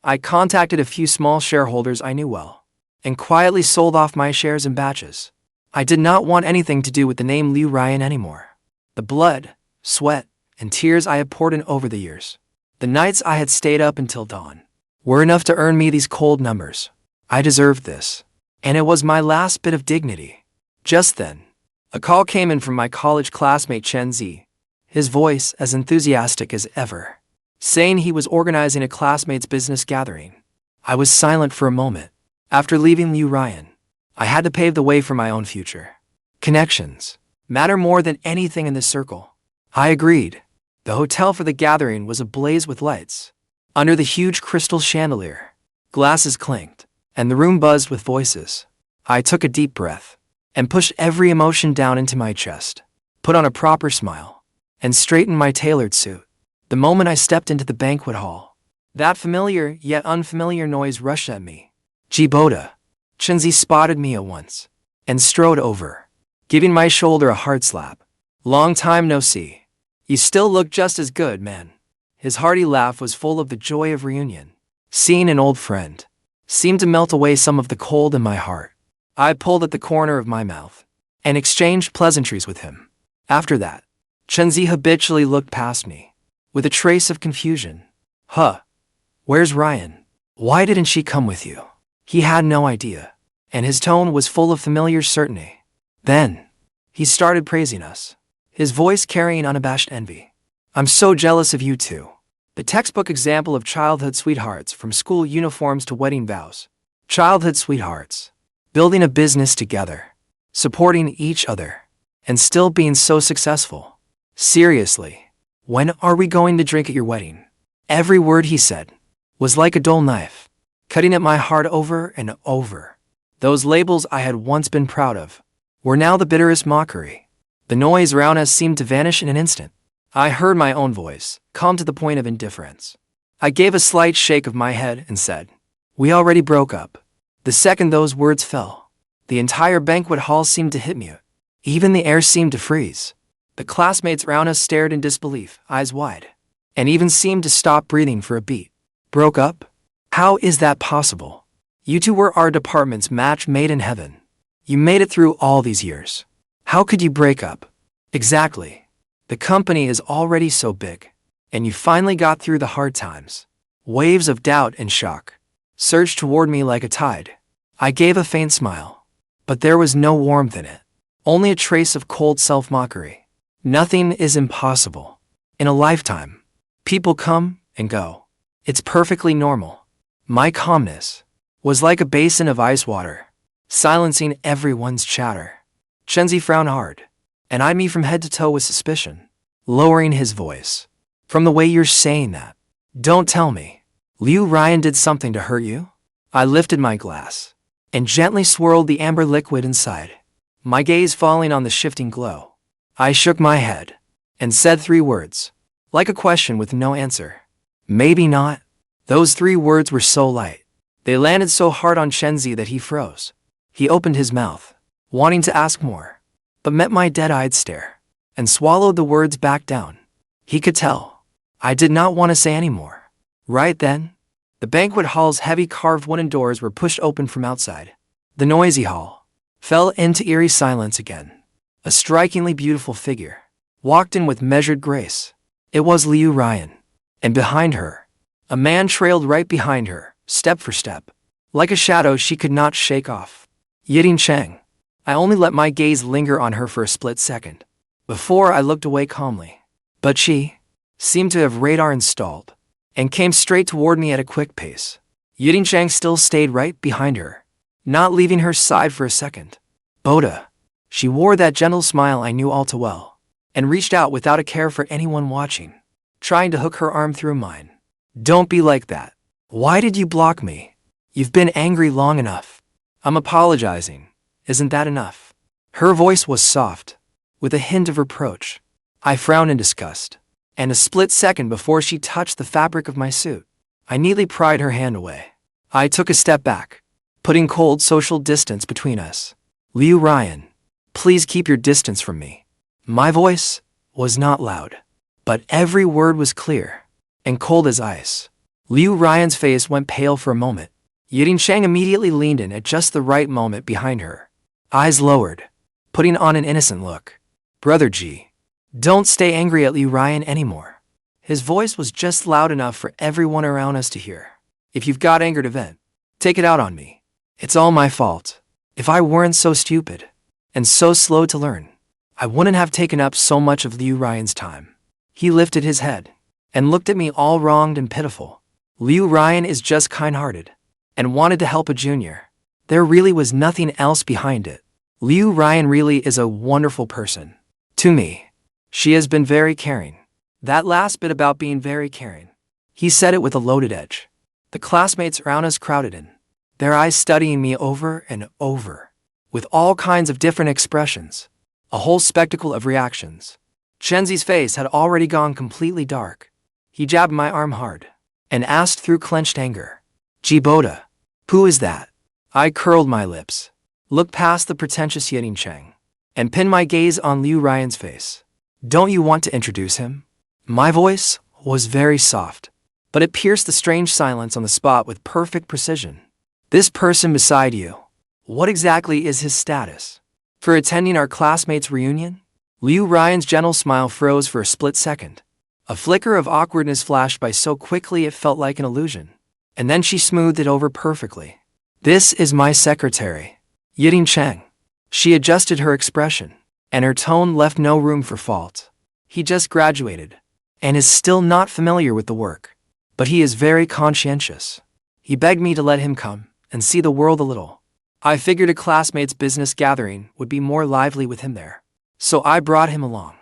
I contacted a few small shareholders I knew well, and quietly sold off my shares in batches. I did not want anything to do with the name Liu Ruyan anymore. The blood, sweat, and tears I had poured in over the years, the nights I had stayed up until dawn, were enough to earn me these cold numbers. I deserved this, and it was my last bit of dignity. Just then, a call came in from my college classmate Fiancee, his voice as enthusiastic as ever, saying he was organizing a classmates' business gathering. I was silent for a moment. After leaving Liu Ruyan, I had to pave the way for my own future. Connections matter more than anything in this circle. I agreed. The hotel for the gathering was ablaze with lights. Under the huge crystal chandelier, glasses clinked, and the room buzzed with voices. I took a deep breath and pushed every emotion down into my chest, put on a proper smile, and straightened my tailored suit. The moment I stepped into the banquet hall, that familiar yet unfamiliar noise rushed at me. Ji Boda. Fiancee spotted me at once and strode over, giving my shoulder a hard slap. Long time no see. You still look just as good, man. His hearty laugh was full of the joy of reunion. Seeing an old friend seemed to melt away some of the cold in my heart. I pulled at the corner of my mouth and exchanged pleasantries with him. After that, Fiancee habitually looked past me with a trace of confusion. Huh. Where's Ruyan? Why didn't she come with you? He had no idea, and his tone was full of familiar certainty. Then, he started praising us, his voice carrying unabashed envy. I'm so jealous of you two. The textbook example of childhood sweethearts, from school uniforms to wedding vows. Childhood sweethearts, building a business together, supporting each other, and still being so successful. Seriously, when are we going to drink at your wedding? Every word he said was like a dull knife, cutting at my heart over and over. Those labels I had once been proud of were now the bitterest mockery. The noise around us seemed to vanish in an instant. I heard my own voice, calm to the point of indifference. I gave a slight shake of my head and said, "We already broke up." The second those words fell, the entire banquet hall seemed to hit mute. Even the air seemed to freeze. The classmates around us stared in disbelief, eyes wide, and even seemed to stop breathing for a beat. Broke up? How is that possible? You two were our department's match made in heaven. You made it through all these years. How could you break up? Exactly. The company is already so big, and you finally got through the hard times. Waves of doubt and shock surged toward me like a tide. I gave a faint smile, but there was no warmth in it, only a trace of cold self-mockery. Nothing is impossible. In a lifetime, people come and go. It's perfectly normal. My calmness was like a basin of ice water, silencing everyone's chatter. Fiancee frowned hard, and eyed me from head to toe with suspicion, lowering his voice. From the way you're saying that, don't tell me Liu Ruyan did something to hurt you? I lifted my glass and gently swirled the amber liquid inside, my gaze falling on the shifting glow. I shook my head and said 3 words, like a question with no answer. Maybe not. Those 3 words were so light. They landed so hard on Fiancee that he froze. He opened his mouth, wanting to ask more, but met my dead-eyed stare and swallowed the words back down. He could tell I did not want to say any more. Right then, the banquet hall's heavy carved wooden doors were pushed open from outside. The noisy hall fell into eerie silence again. A strikingly beautiful figure walked in with measured grace. It was Liu Ruyan, and behind her, a man trailed right behind her, step for step, like a shadow she could not shake off. Yiteng Cheng. I only let my gaze linger on her for a split second, before I looked away calmly. But she seemed to have radar installed, and came straight toward me at a quick pace. Yiteng Cheng still stayed right behind her, not leaving her side for a second. Boda. She wore that gentle smile I knew all too well, and reached out without a care for anyone watching, trying to hook her arm through mine. Don't be like that. Why did you block me? You've been angry long enough. I'm apologizing. Isn't that enough? Her voice was soft, with a hint of reproach. I frowned in disgust, and a split second before she touched the fabric of my suit, I neatly pried her hand away. I took a step back, putting cold social distance between us. Liu Ruyan, please keep your distance from me. My voice was not loud, but every word was clear and cold as ice. Liu Ruyan's face went pale for a moment. Yiteng Cheng immediately leaned in at just the right moment behind her, eyes lowered, putting on an innocent look. Brother Ji, don't stay angry at Liu Ruyan anymore. His voice was just loud enough for everyone around us to hear. If you've got anger to vent, take it out on me. It's all my fault. If I weren't so stupid and so slow to learn, I wouldn't have taken up so much of Liu Ruyan's time. He lifted his head and looked at me all wronged and pitiful. Liu Ruyan is just kind-hearted and wanted to help a junior. There really was nothing else behind it. Liu Ruyan really is a wonderful person. To me, she has been very caring. That last bit about being very caring. He said it with a loaded edge. The classmates around us crowded in, their eyes studying me over and over, with all kinds of different expressions, a whole spectacle of reactions. Chenzi's face had already gone completely dark. He jabbed my arm hard and asked through clenched anger, Ji Boda, who is that? I curled my lips, looked past the pretentious Yiteng Cheng, and pinned my gaze on Liu Ruyan's face. Don't you want to introduce him? My voice was very soft, but it pierced the strange silence on the spot with perfect precision. This person beside you, what exactly is his status? For attending our classmates' reunion? Liu Ruyan's gentle smile froze for a split second. A flicker of awkwardness flashed by so quickly it felt like an illusion. And then she smoothed it over perfectly. This is my secretary, Yiteng Cheng. She adjusted her expression, and her tone left no room for fault. He just graduated, and is still not familiar with the work, but he is very conscientious. He begged me to let him come and see the world a little. I figured a classmates' business gathering would be more lively with him there, so I brought him along.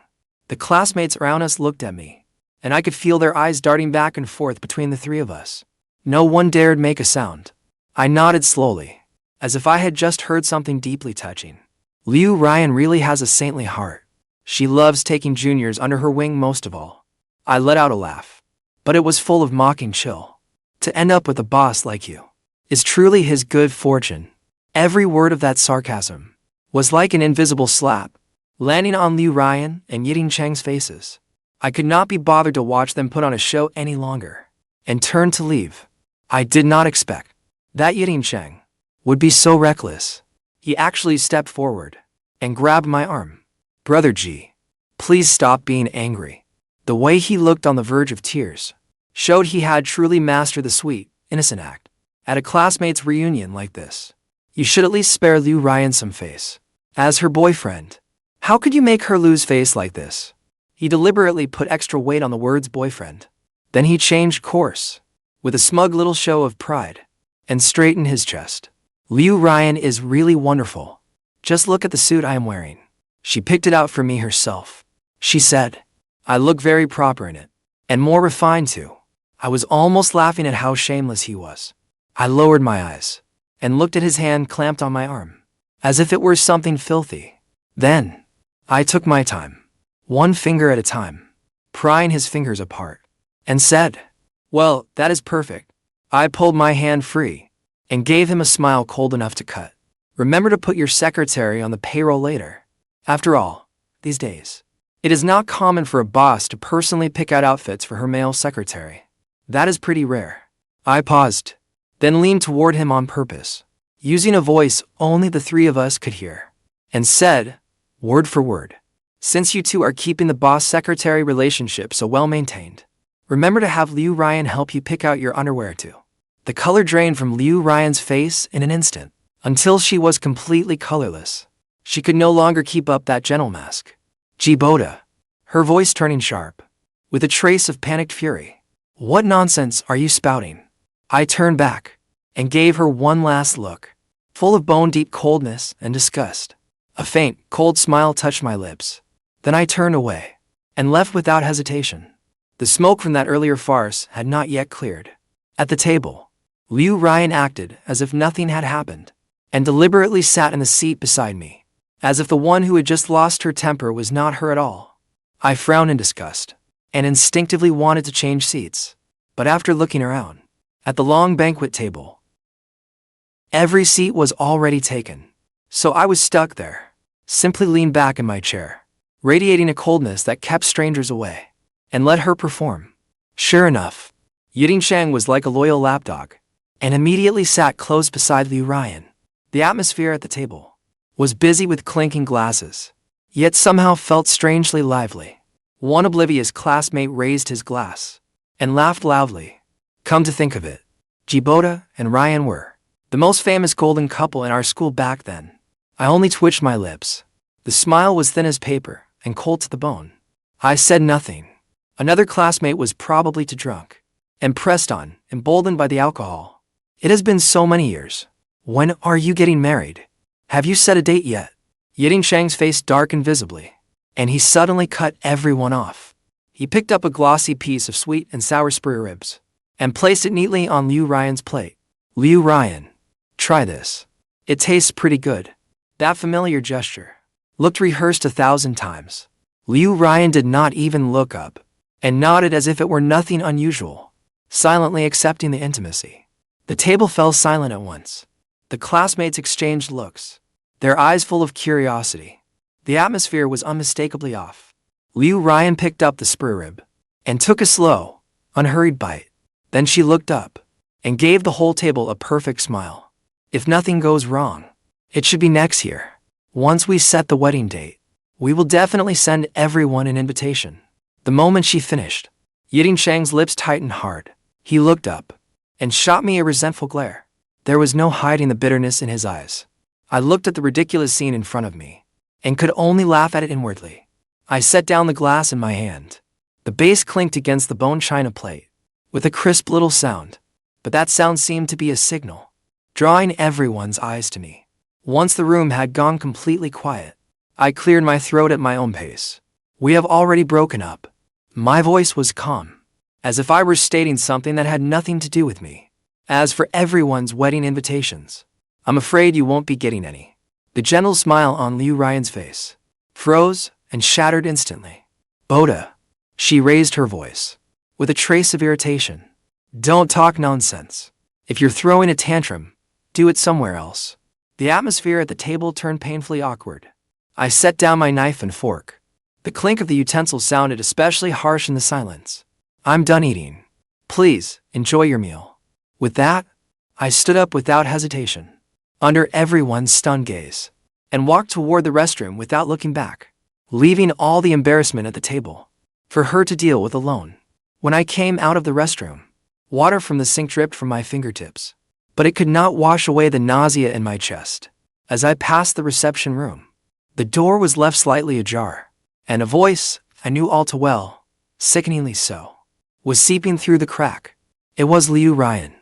The classmates around us looked at me, and I could feel their eyes darting back and forth between the three of us. No one dared make a sound. I nodded slowly, as if I had just heard something deeply touching. Liu Ruyan really has a saintly heart. She loves taking juniors under her wing most of all. I let out a laugh, but it was full of mocking chill. To end up with a boss like you is truly his good fortune. Every word of that sarcasm was like an invisible slap, landing on Liu Ruyan and Yiteng Cheng's faces. I could not be bothered to watch them put on a show any longer, and turned to leave. I did not expect that Yiteng Cheng would be so reckless. He actually stepped forward and grabbed my arm. Brother Ji, please stop being angry. The way he looked on the verge of tears showed he had truly mastered the sweet, innocent act. At a classmates' reunion like this, you should at least spare Liu Ruyan some face. As her boyfriend, how could you make her lose face like this? He deliberately put extra weight on the words boyfriend. Then he changed course, with a smug little show of pride, and straightened his chest. Liu Ruyan is really wonderful. Just look at the suit I am wearing. She picked it out for me herself. She said, I look very proper in it, and more refined too. I was almost laughing at how shameless he was. I lowered my eyes, and looked at his hand clamped on my arm, as if it were something filthy. Then, I took my time, one finger at a time, prying his fingers apart, and said, well, that is perfect. I pulled my hand free, and gave him a smile cold enough to cut. Remember to put your secretary on the payroll later. After all, these days, it is not common for a boss to personally pick out outfits for her male secretary. That is pretty rare. I paused, then leaned toward him on purpose, using a voice only the three of us could hear, and said, word for word, since you two are keeping the boss-secretary relationship so well maintained, remember to have Liu Ruyan help you pick out your underwear too. The color drained from Liu Ruyan's face in an instant, until she was completely colorless. She could no longer keep up that gentle mask. Ji Boda. Her voice turning sharp, with a trace of panicked fury. What nonsense are you spouting? I turned back and gave her one last look, full of bone-deep coldness and disgust. A faint, cold smile touched my lips. Then I turned away and left without hesitation. The smoke from that earlier farce had not yet cleared. At the table, Liu Ruyan acted as if nothing had happened and deliberately sat in the seat beside me, as if the one who had just lost her temper was not her at all. I frowned in disgust and instinctively wanted to change seats, but after looking around at the long banquet table, every seat was already taken, so I was stuck there, simply leaned back in my chair, radiating a coldness that kept strangers away, and let her perform. Sure enough, Yiteng Cheng was like a loyal lapdog, and immediately sat close beside Liu Ruyan. The atmosphere at the table was busy with clinking glasses, yet somehow felt strangely lively. One oblivious classmate raised his glass and laughed loudly. Come to think of it, Ji Boda and Ruyan were the most famous golden couple in our school back then. I only twitched my lips. The smile was thin as paper and cold to the bone. I said nothing. Another classmate was probably too drunk and pressed on, emboldened by the alcohol. It has been so many years. When are you getting married? Have you set a date yet? Yiteng Cheng's face darkened visibly, and he suddenly cut everyone off. He picked up a glossy piece of sweet and sour spare ribs and placed it neatly on Liu Ruyan's plate. Liu Ruyan, try this. It tastes pretty good. That familiar gesture looked rehearsed 1,000 times. Liu Ruyan did not even look up and nodded as if it were nothing unusual, silently accepting the intimacy. The table fell silent at once. The classmates exchanged looks, their eyes full of curiosity. The atmosphere was unmistakably off. Liu Ruyan picked up the spare rib and took a slow, unhurried bite. Then she looked up and gave the whole table a perfect smile. If nothing goes wrong, it should be next year. Once we set the wedding date, we will definitely send everyone an invitation. The moment she finished, Yiteng Cheng's lips tightened hard. He looked up and shot me a resentful glare. There was no hiding the bitterness in his eyes. I looked at the ridiculous scene in front of me and could only laugh at it inwardly. I set down the glass in my hand. The base clinked against the bone china plate with a crisp little sound, but that sound seemed to be a signal, drawing everyone's eyes to me. Once the room had gone completely quiet, I cleared my throat at my own pace. We have already broken up. My voice was calm, as if I were stating something that had nothing to do with me. As for everyone's wedding invitations, I'm afraid you won't be getting any. The gentle smile on Liu Ruyan's face froze and shattered instantly. Boda. She raised her voice with a trace of irritation. Don't talk nonsense. If you're throwing a tantrum, do it somewhere else. The atmosphere at the table turned painfully awkward. I set down my knife and fork. The clink of the utensils sounded especially harsh in the silence. I'm done eating. Please, enjoy your meal. With that, I stood up without hesitation, under everyone's stunned gaze, and walked toward the restroom without looking back, leaving all the embarrassment at the table for her to deal with alone. When I came out of the restroom, water from the sink dripped from my fingertips, but it could not wash away the nausea in my chest. As I passed the reception room, the door was left slightly ajar, and a voice I knew all too well, sickeningly so, was seeping through the crack. It was Liu Ruyan.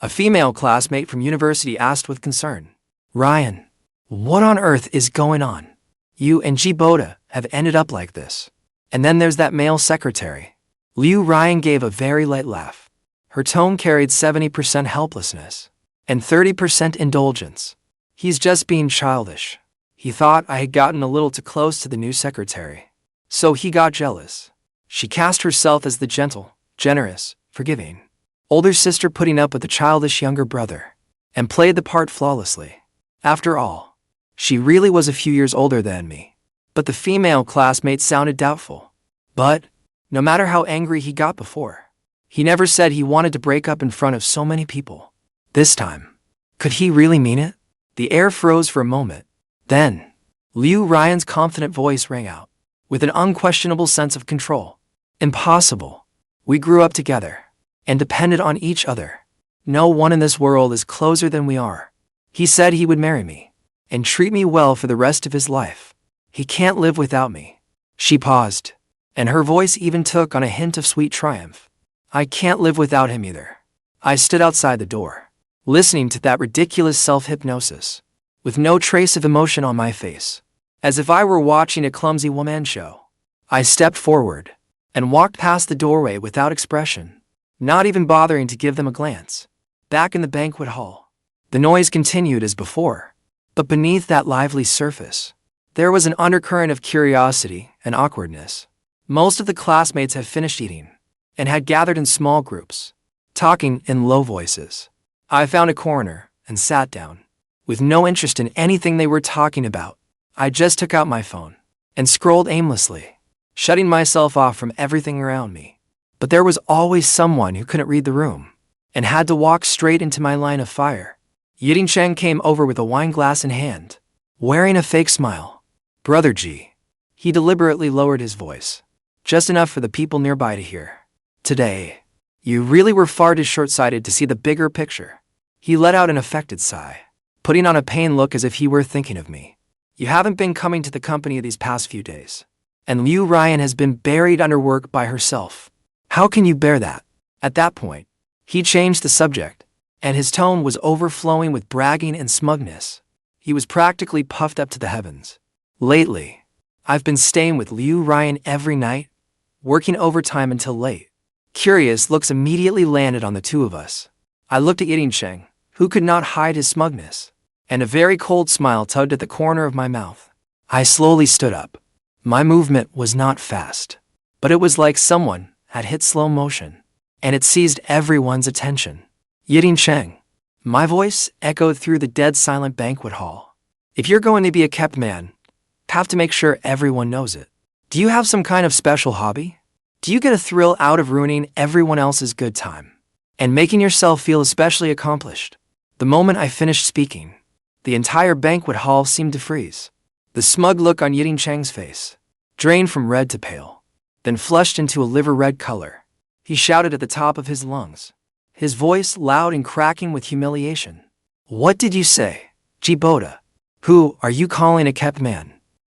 A female classmate from university asked with concern. Ruyan, what on earth is going on? You and Ji Boda have ended up like this. And then there's that male secretary. Liu Ruyan gave a very light laugh. Her tone carried 70% helplessness and 30% indulgence. He's just being childish. He thought I had gotten a little too close to the new secretary, so he got jealous. She cast herself as the gentle, generous, forgiving older sister putting up with the childish younger brother, and played the part flawlessly. After all, she really was a few years older than me. But the female classmate sounded doubtful. But, no matter how angry he got before, he never said he wanted to break up in front of so many people. This time, could he really mean it? The air froze for a moment. Then, Liu Ruyan's confident voice rang out, with an unquestionable sense of control. Impossible. We grew up together and depended on each other. No one in this world is closer than we are. He said he would marry me. and treat me well for the rest of his life. He can't live without me." She paused, and her voice even took on a hint of sweet triumph. "I can't live without him either." I stood outside the door, listening to that ridiculous self-hypnosis, with no trace of emotion on my face, as if I were watching a clumsy one-man show. I stepped forward and walked past the doorway without expression, not even bothering to give them a glance. Back in the banquet hall, the noise continued as before, but beneath that lively surface, there was an undercurrent of curiosity and awkwardness. Most of the classmates had finished eating and had gathered in small groups, talking in low voices. I found a corner and sat down, with no interest in anything they were talking about. I just took out my phone and scrolled aimlessly, shutting myself off from everything around me. But there was always someone who couldn't read the room and had to walk straight into my line of fire. Yiteng Cheng came over with a wine glass in hand, wearing a fake smile. "Brother Ji." He deliberately lowered his voice, just enough for the people nearby to hear. "Today, you really were far too short-sighted to see the bigger picture." He let out an affected sigh, putting on a pained look as if he were thinking of me. "You haven't been coming to the company these past few days, and Liu Ruyan has been buried under work by herself. How can you bear that?" At that point, he changed the subject, and his tone was overflowing with bragging and smugness. He was practically puffed up to the heavens. "Lately, I've been staying with Liu Ruyan every night, working overtime until late." Curious looks immediately landed on the two of us. I looked at Yiteng Cheng, who could not hide his smugness, and a very cold smile tugged at the corner of my mouth. I slowly stood up. My movement was not fast, but it was like someone had hit slow motion, and it seized everyone's attention. "Yiteng Cheng." My voice echoed through the dead silent banquet hall. "If you're going to be a kept man, have to make sure everyone knows it. Do you have some kind of special hobby? Do you get a thrill out of ruining everyone else's good time and making yourself feel especially accomplished?" The moment I finished speaking, the entire banquet hall seemed to freeze. The smug look on Yiteng Cheng's face drained from red to pale, then flushed into a liver-red color. He shouted at the top of his lungs, his voice loud and cracking with humiliation. "What did you say, Ji Boda? Who are you calling a kept man?"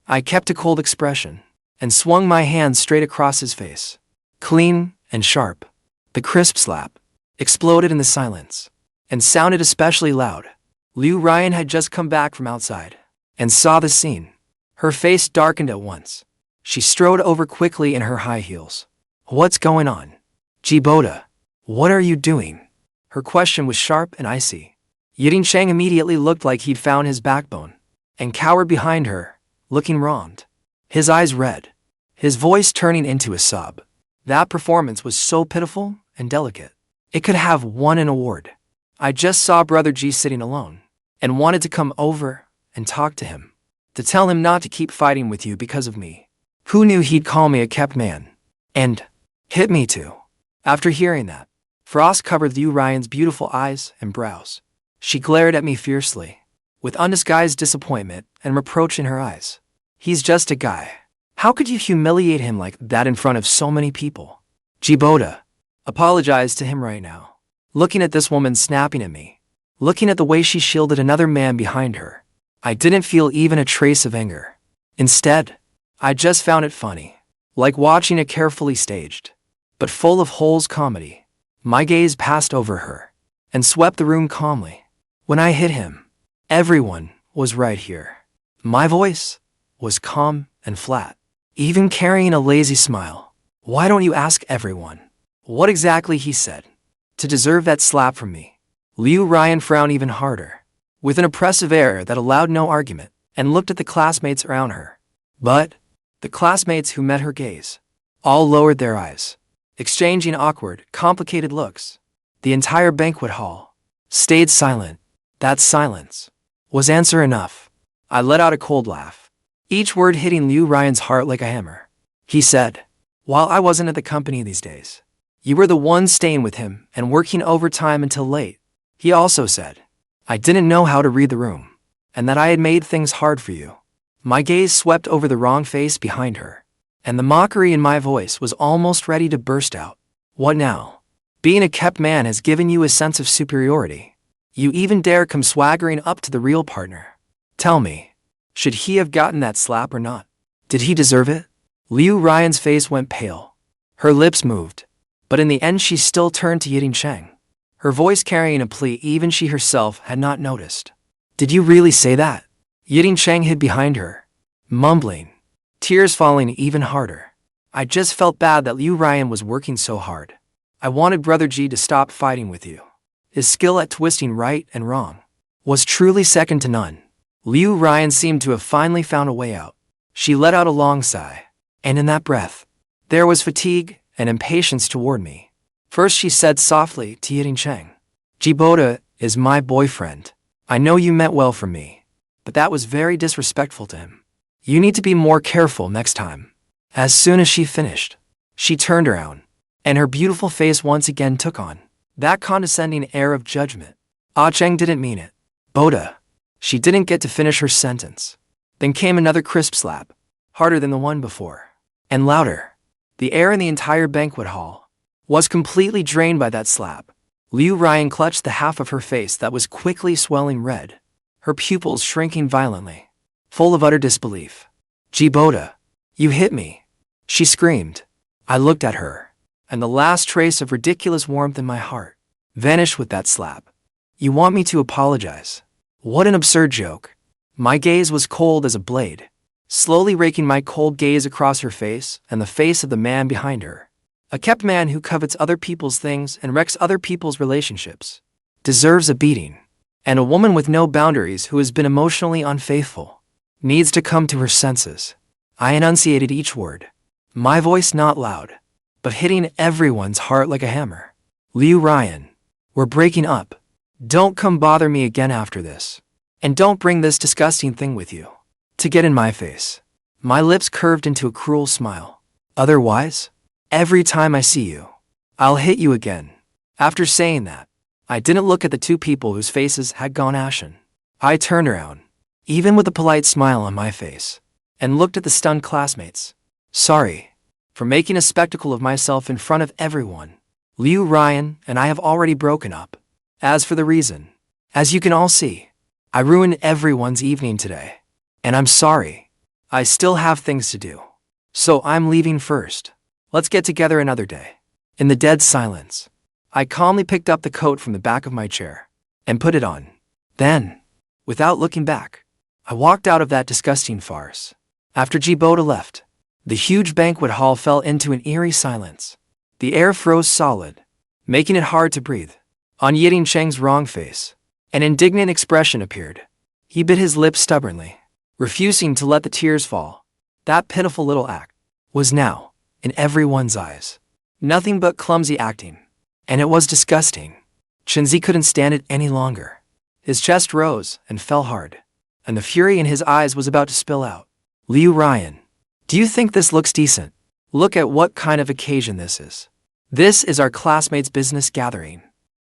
I kept a cold expression and swung my hand straight across his face. Clean and sharp, the crisp slap exploded in the silence and sounded especially loud. Liu Ruyan had just come back from outside and saw the scene. Her face darkened at once. She strode over quickly in her high heels. "What's going on? Ji Boda, what are you doing?" Her question was sharp and icy. Yiteng Cheng immediately looked like he'd found his backbone and cowered behind her, looking wronged. His eyes red, his voice turning into a sob. That performance was so pitiful and delicate. It could have won an award. I just saw Brother Ji sitting alone and wanted to come over and talk to him, to tell him not to keep fighting with you because of me. Who knew he'd call me a kept man? And hit me too. After hearing that, frost covered Liu Ruyan's beautiful eyes and brows. She glared at me fiercely, with undisguised disappointment and reproach in her eyes. "He's just a guy. How could you humiliate him like that in front of so many people?" Ji Boda, apologize to him right now. Looking at this woman snapping at me, looking at the way she shielded another man behind her, I didn't feel even a trace of anger. Instead, I just found it funny, like watching a carefully staged, but full of holes comedy. My gaze passed over her and swept the room calmly. When I hit him, everyone was right here. My voice was calm and flat, even carrying a lazy smile. "Why don't you ask everyone what exactly he said to deserve that slap from me?" Liu Ruyan frowned even harder, with an oppressive air that allowed no argument, and looked at the classmates around her. But the classmates who met her gaze all lowered their eyes, exchanging awkward, complicated looks. The entire banquet hall stayed silent. That silence was answer enough. I let out a cold laugh, each word hitting Liu Ruyan's heart like a hammer. He said, "While I wasn't at the company these days, you were the one staying with him and working overtime until late." He also said, "I didn't know how to read the room, and that I had made things hard for you." My gaze swept over the wrong face behind her, and the mockery in my voice was almost ready to burst out. "What now? Being a kept man has given you a sense of superiority. You even dare come swaggering up to the real partner. Tell me, should he have gotten that slap or not? Did he deserve it? Liu Ruyan's face went pale. Her lips moved, but in the end she still turned to Yiteng Cheng, her voice carrying a plea even she herself had not noticed. Did you really say that? Yiteng Cheng hid behind her, mumbling, tears falling even harder. I just felt bad that Liu Ruyan was working so hard. I wanted Brother Ji to stop fighting with you. His skill at twisting right and wrong was truly second to none. Liu Ruyan seemed to have finally found a way out. She let out a long sigh, and in that breath, there was fatigue and impatience toward me. First she said softly to Yiteng Cheng, Ji Boda is my boyfriend. I know you meant well for me, but that was very disrespectful to him. You need to be more careful next time. As soon as she finished, she turned around, and her beautiful face once again took on that condescending air of judgment. Ah Cheng didn't mean it. Boda. She didn't get to finish her sentence. Then came another crisp slap, harder than the one before, and louder. The air in the entire banquet hall was completely drained by that slap. Liu Ruyan clutched the half of her face that was quickly swelling red, her pupils shrinking violently, full of utter disbelief. Ji Boda, you hit me, she screamed. I looked at her, and the last trace of ridiculous warmth in my heart vanished with that slap. You want me to apologize? What an absurd joke. My gaze was cold as a blade, slowly raking my cold gaze across her face and the face of the man behind her. A kept man who covets other people's things and wrecks other people's relationships deserves a beating. And a woman with no boundaries who has been emotionally unfaithful needs to come to her senses. I enunciated each word, my voice not loud, but hitting everyone's heart like a hammer. Liu Ruyan, we're breaking up. Don't come bother me again after this. And don't bring this disgusting thing with you to get in my face. My lips curved into a cruel smile. Otherwise, every time I see you, I'll hit you again. After saying that, I didn't look at the two people whose faces had gone ashen. I turned around, even with a polite smile on my face, and looked at the stunned classmates. Sorry for making a spectacle of myself in front of everyone. Liu Ruyan and I have already broken up. As for the reason, as you can all see, I ruined everyone's evening today. And I'm sorry. I still have things to do. So I'm leaving first. Let's get together another day. In the dead silence, I calmly picked up the coat from the back of my chair and put it on. Then, without looking back, I walked out of that disgusting farce. After Ji Boda left, the huge banquet hall fell into an eerie silence. The air froze solid, making it hard to breathe. On Yiteng Cheng's wrong face, an indignant expression appeared. He bit his lips stubbornly, refusing to let the tears fall. That pitiful little act was now, in everyone's eyes, nothing but clumsy acting. And it was disgusting. Chenzi couldn't stand it any longer. His chest rose and fell hard, and the fury in his eyes was about to spill out. Liu Ruyan, do you think this looks decent? Look at what kind of occasion this is. This is our classmates' business gathering.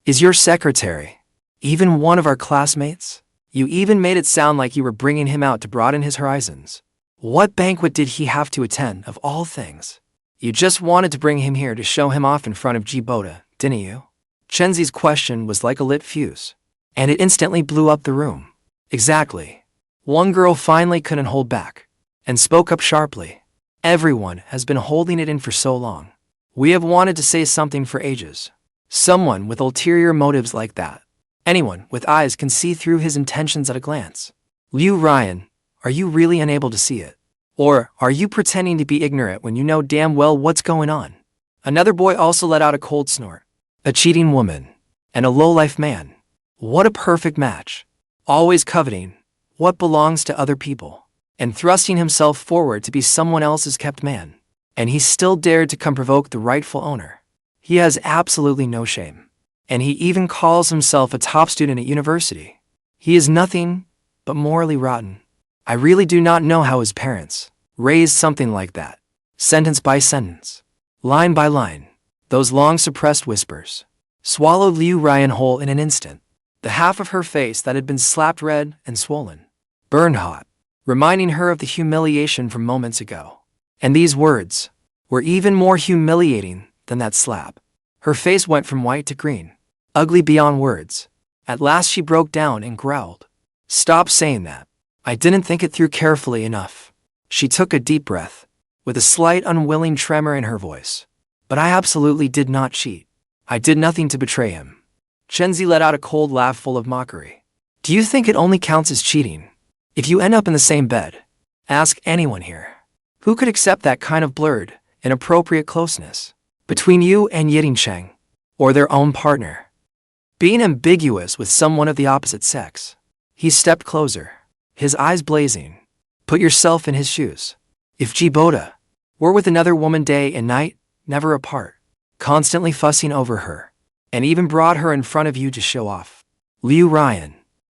Is your secretary even one of our classmates? You even made it sound like you were bringing him out to broaden his horizons. What banquet did he have to attend, of all things? You just wanted to bring him here to show him off in front of Ji Boda, didn't you? Chenzi's question was like a lit fuse, and it instantly blew up the room. Exactly. One girl finally couldn't hold back and spoke up sharply. Everyone has been holding it in for so long. We have wanted to say something for ages. Someone with ulterior motives like that. Anyone with eyes can see through his intentions at a glance. Liu Ruyan, are you really unable to see it? Or are you pretending to be ignorant when you know damn well what's going on? Another boy also let out a cold snort. A cheating woman and a lowlife man. What a perfect match. Always coveting what belongs to other people and thrusting himself forward to be someone else's kept man. And he still dared to come provoke the rightful owner. He has absolutely no shame. And he even calls himself a top student at university. He is nothing but morally rotten. I really do not know how his parents raised something like that. Sentence by sentence, line by line, those long suppressed whispers swallowed Liu Ruyan whole in an instant. The half of her face that had been slapped red and swollen burned hot, reminding her of the humiliation from moments ago. And these words were even more humiliating than that slap. Her face went from white to green, ugly beyond words. At last she broke down and growled. Stop saying that. I didn't think it through carefully enough. She took a deep breath, with a slight unwilling tremor in her voice. But I absolutely did not cheat. I did nothing to betray him. Chenzi let out a cold laugh full of mockery. Do you think it only counts as cheating if you end up in the same bed? Ask anyone here. Who could accept that kind of blurred, inappropriate closeness between you and Yiteng Cheng, or their own partner? Being ambiguous with someone of the opposite sex. He stepped closer, his eyes blazing. Put yourself in his shoes. If Ji Boda were with another woman day and night, never apart, constantly fussing over her, and even brought her in front of you to show off. Liu Ruyan,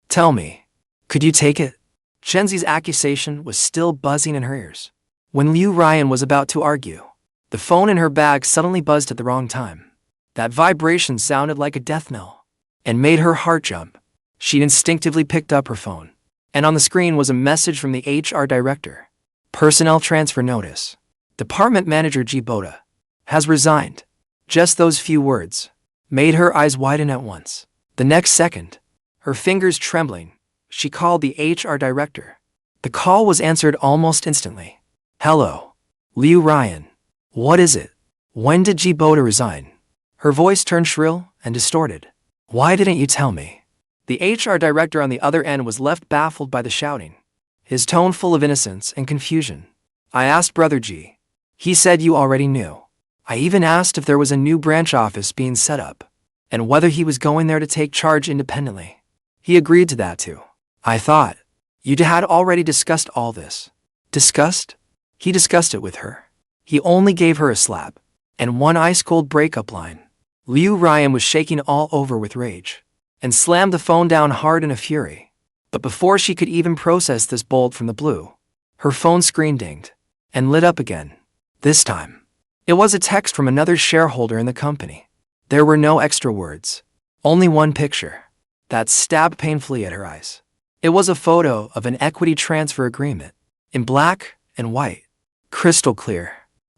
tell me, could you take it? Chenzi's accusation was still buzzing in her ears. When Liu Ruyan was about to argue, the phone in her bag suddenly buzzed at the wrong time. That vibration sounded like a death knell, and made her heart jump. She instinctively picked up her phone, and on the screen was a message from the HR director. Personnel transfer notice. Department manager Ji Boda has resigned. Just those few words made her eyes widen at once. The next second, her fingers trembling, she called the HR director. The call was answered almost instantly. Hello, Liu Ruyan. What is it? When did Ji Boda resign? Her voice turned shrill and distorted. Why didn't you tell me? The HR director on the other end was left baffled by the shouting, his tone full of innocence and confusion. I asked Brother Ji. He said you already knew. I even asked if there was a new branch office being set up, and whether he was going there to take charge independently. He agreed to that too. I thought you had already discussed all this. Discussed? He discussed it with her. He only gave her a slap and one ice-cold breakup line. Liu Ruyan was shaking all over with rage and slammed the phone down hard in a fury. But before she could even process this bolt from the blue, her phone screen dinged and lit up again. This time, it was a text from another shareholder in the company. There were no extra words, only one picture that stabbed painfully at her eyes. It was a photo of an equity transfer agreement, in black and white, crystal clear.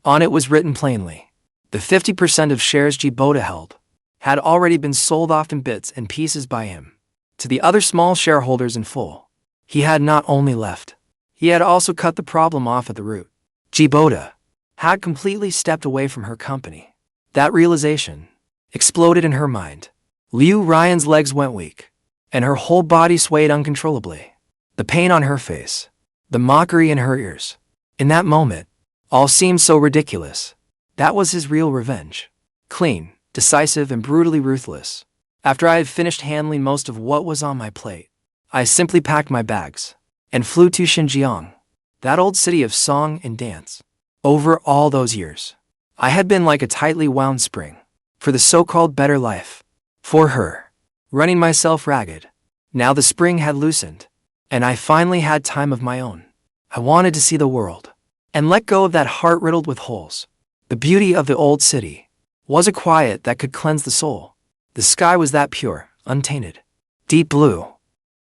On it was written plainly, the 50% of shares Ji Boda held had already been sold off in bits and pieces by him to the other small shareholders in full. He had not only left, he had also cut the problem off at the root. Ji Boda had completely stepped away from her company. That realization exploded in her mind. Liu Ruyan's legs went weak, and her whole body swayed uncontrollably. The pain on her face, the mockery in her ears. In that moment, all seemed so ridiculous. That was his real revenge. Clean, decisive, and brutally ruthless. After I had finished handling most of what was on my plate, I simply packed my bags and flew to Xinjiang, that old city of song and dance. Over all those years, I had been like a tightly wound spring for the so-called better life. For her, running myself ragged. Now the spring had loosened, and I finally had time of my own. I wanted to see the world and let go of that heart riddled with holes. The beauty of the old city was a quiet that could cleanse the soul. The sky was that pure, untainted, deep blue,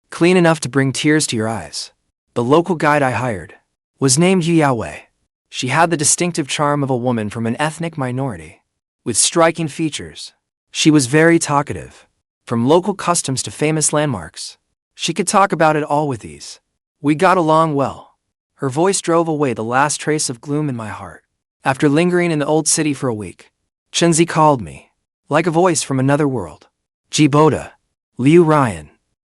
clean enough to bring tears to your eyes. The local guide I hired was named Yu Youwei. She had the distinctive charm of a woman from an ethnic minority, with striking features. She was very talkative, from local customs to famous landmarks. She could talk about it all with ease. We got along well. Her voice drove away the last trace of gloom in my heart. After lingering in the old city for a week, Chenzi called me, like a voice from another world. Ji Boda, Liu Ruyan,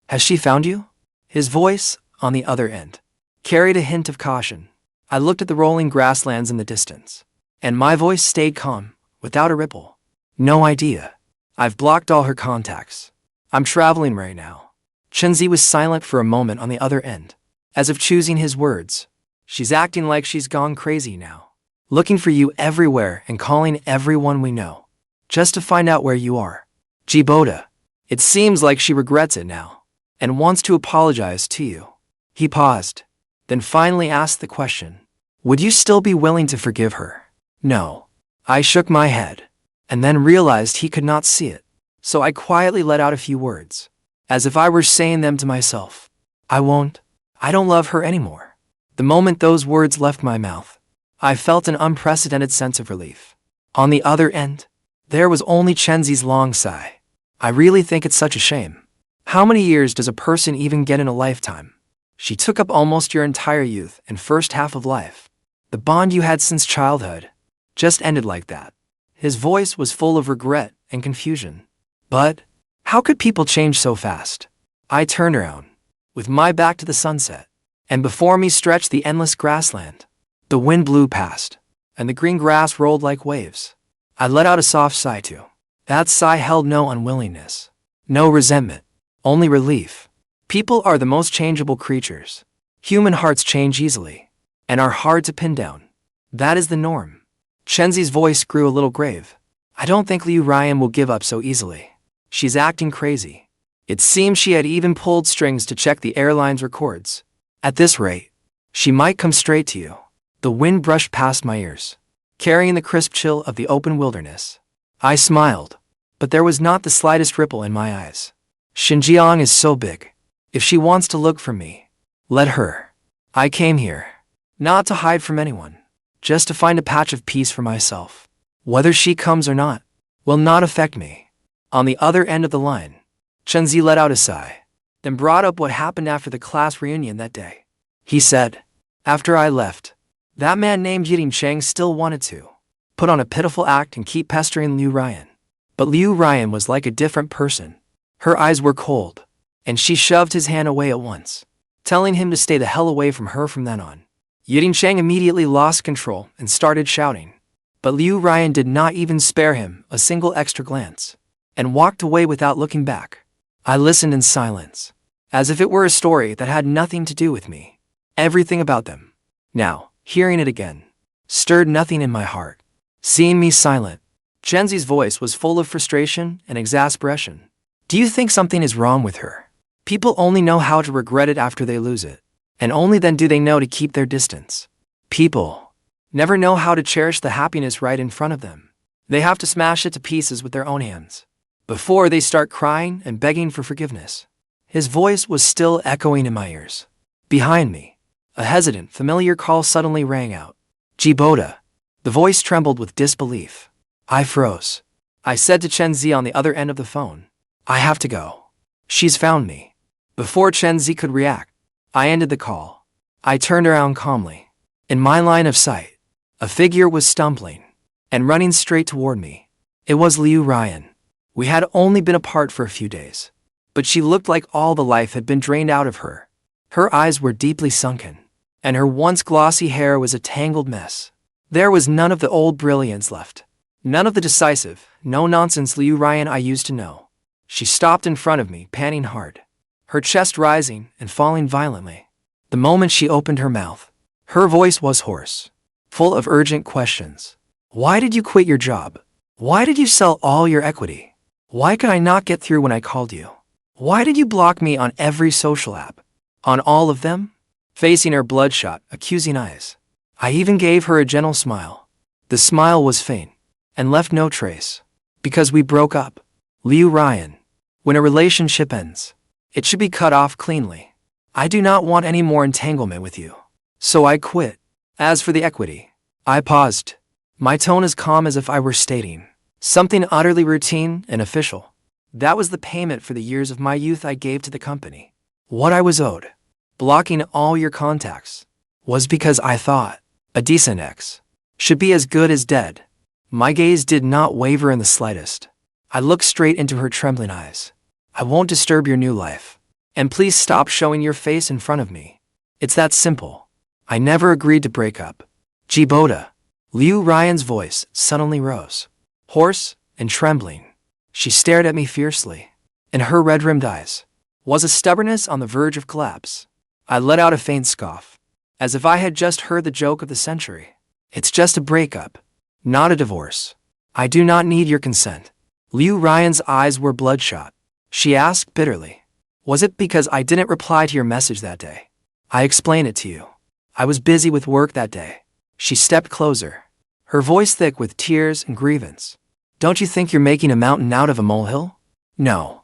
has she found you? His voice, on the other end, carried a hint of caution. I looked at the rolling grasslands in the distance, and my voice stayed calm, without a ripple. No idea. I've blocked all her contacts. I'm traveling right now. Chenzi was silent for a moment on the other end, as if choosing his words. She's acting like she's gone crazy now, looking for you everywhere and calling everyone we know, just to find out where you are. Ji Boda, it seems like she regrets it now, and wants to apologize to you. He paused, then finally asked the question, would you still be willing to forgive her? No. I shook my head, and then realized he could not see it, so I quietly let out a few words, as if I were saying them to myself. I won't. I don't love her anymore. The moment those words left my mouth, I felt an unprecedented sense of relief. On the other end, there was only Chenzi's long sigh. I really think it's such a shame. How many years does a person even get in a lifetime? She took up almost your entire youth and first half of life. The bond you had since childhood just ended like that. His voice was full of regret and confusion. But how could people change so fast? I turned around, with my back to the sunset, and before me stretched the endless grassland. The wind blew past, and the green grass rolled like waves. I let out a soft sigh too. That sigh held no unwillingness, no resentment, only relief. People are the most changeable creatures. Human hearts change easily, and are hard to pin down. That is the norm. Chenzi's voice grew a little grave. I don't think Liu Ruyan will give up so easily. She's acting crazy. It seemed she had even pulled strings to check the airline's records. At this rate, she might come straight to you. The wind brushed past my ears, carrying the crisp chill of the open wilderness. I smiled, but there was not the slightest ripple in my eyes. Xinjiang is so big. If she wants to look for me, let her. I came here, not to hide from anyone, just to find a patch of peace for myself. Whether she comes or not, will not affect me. On the other end of the line, Chenzi let out a sigh, then brought up what happened after the class reunion that day. He said, after I left, that man named Yiteng Cheng still wanted to put on a pitiful act and keep pestering Liu Ruyan. But Liu Ruyan was like a different person. Her eyes were cold, and she shoved his hand away at once, telling him to stay the hell away from her from then on. Yiteng Cheng immediately lost control and started shouting. But Liu Ruyan did not even spare him a single extra glance, and walked away without looking back. I listened in silence, as if it were a story that had nothing to do with me. Everything about them, now, hearing it again, stirred nothing in my heart. Seeing me silent, Chenzi's voice was full of frustration and exasperation. Do you think something is wrong with her? People only know how to regret it after they lose it, and only then do they know to keep their distance. People never know how to cherish the happiness right in front of them. They have to smash it to pieces with their own hands before they start crying and begging for forgiveness. His voice was still echoing in my ears. Behind me, a hesitant, familiar call suddenly rang out. Ji Boda. The voice trembled with disbelief. I froze. I said to Chenzi on the other end of the phone, I have to go. She's found me. Before Chenzi could react, I ended the call. I turned around calmly. In my line of sight, a figure was stumbling and running straight toward me. It was Liu Ruyan. We had only been apart for a few days, but she looked like all the life had been drained out of her. Her eyes were deeply sunken, and her once glossy hair was a tangled mess. There was none of the old brilliance left. None of the decisive, no-nonsense Liu Ruyan I used to know. She stopped in front of me, panting hard, her chest rising and falling violently. The moment she opened her mouth, her voice was hoarse, full of urgent questions. Why did you quit your job? Why did you sell all your equity? Why could I not get through when I called you? Why did you block me on every social app? On all of them? Facing her bloodshot, accusing eyes, I even gave her a gentle smile. The smile was faint and left no trace. Because we broke up. Liu Ruyan. When a relationship ends, it should be cut off cleanly. I do not want any more entanglement with you. So I quit. As for the equity, I paused, my tone as calm as if I were stating something utterly routine and official. That was the payment for the years of my youth I gave to the company. What I was owed, blocking all your contacts, was because I thought a decent ex should be as good as dead. My gaze did not waver in the slightest. I looked straight into her trembling eyes. I won't disturb your new life. And please stop showing your face in front of me. It's that simple. I never agreed to break up. Ji Boda. Liu Ruyan's voice suddenly rose, hoarse and trembling. She stared at me fiercely. In her red-rimmed eyes was a stubbornness on the verge of collapse. I let out a faint scoff, as if I had just heard the joke of the century. It's just a breakup, not a divorce. I do not need your consent. Liu Ruyan's eyes were bloodshot. She asked bitterly, was it because I didn't reply to your message that day? I explained it to you. I was busy with work that day. She stepped closer, her voice thick with tears and grievance. Don't you think you're making a mountain out of a molehill? No.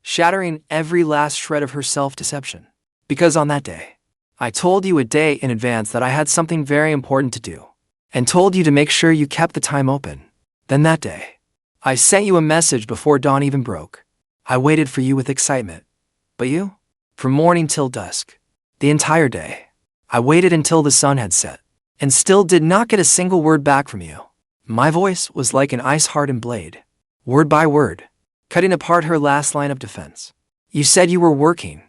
Shattering every last shred of her self-deception. Because on that day, I told you a day in advance that I had something very important to do, and told you to make sure you kept the time open. Then that day, I sent you a message before dawn even broke. I waited for you with excitement. But you? From morning till dusk. The entire day. I waited until the sun had set, and still did not get a single word back from you. My voice was like an ice-hardened blade, word by word, cutting apart her last line of defense. You said you were working,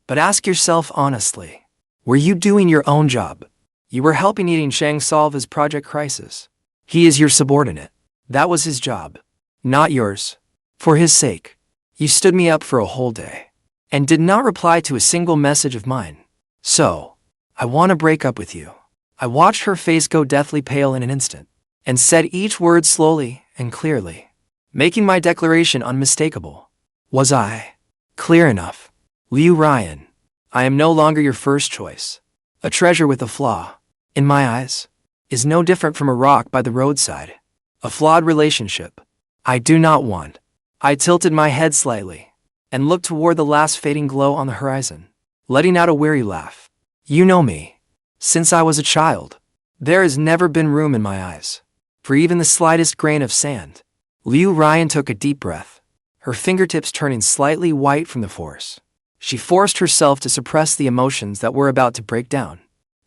but ask yourself honestly, were you doing your own job? You were helping Yiteng Cheng solve his project crisis. He is your subordinate. That was his job, not yours. For his sake, you stood me up for a whole day, and did not reply to a single message of mine. So, I want to break up with you. I watched her face go deathly pale in an instant, and said each word slowly and clearly, making my declaration unmistakable. Was I clear enough? Liu Ruyan, I am no longer your first choice. A treasure with a flaw, in my eyes, is no different from a rock by the roadside. A flawed relationship. I do not want. I tilted my head slightly, and looked toward the last fading glow on the horizon, letting out a weary laugh. You know me. Since I was a child, there has never been room in my eyes for even the slightest grain of sand. Liu Ruyan took a deep breath, her fingertips turning slightly white from the force. She forced herself to suppress the emotions that were about to break down.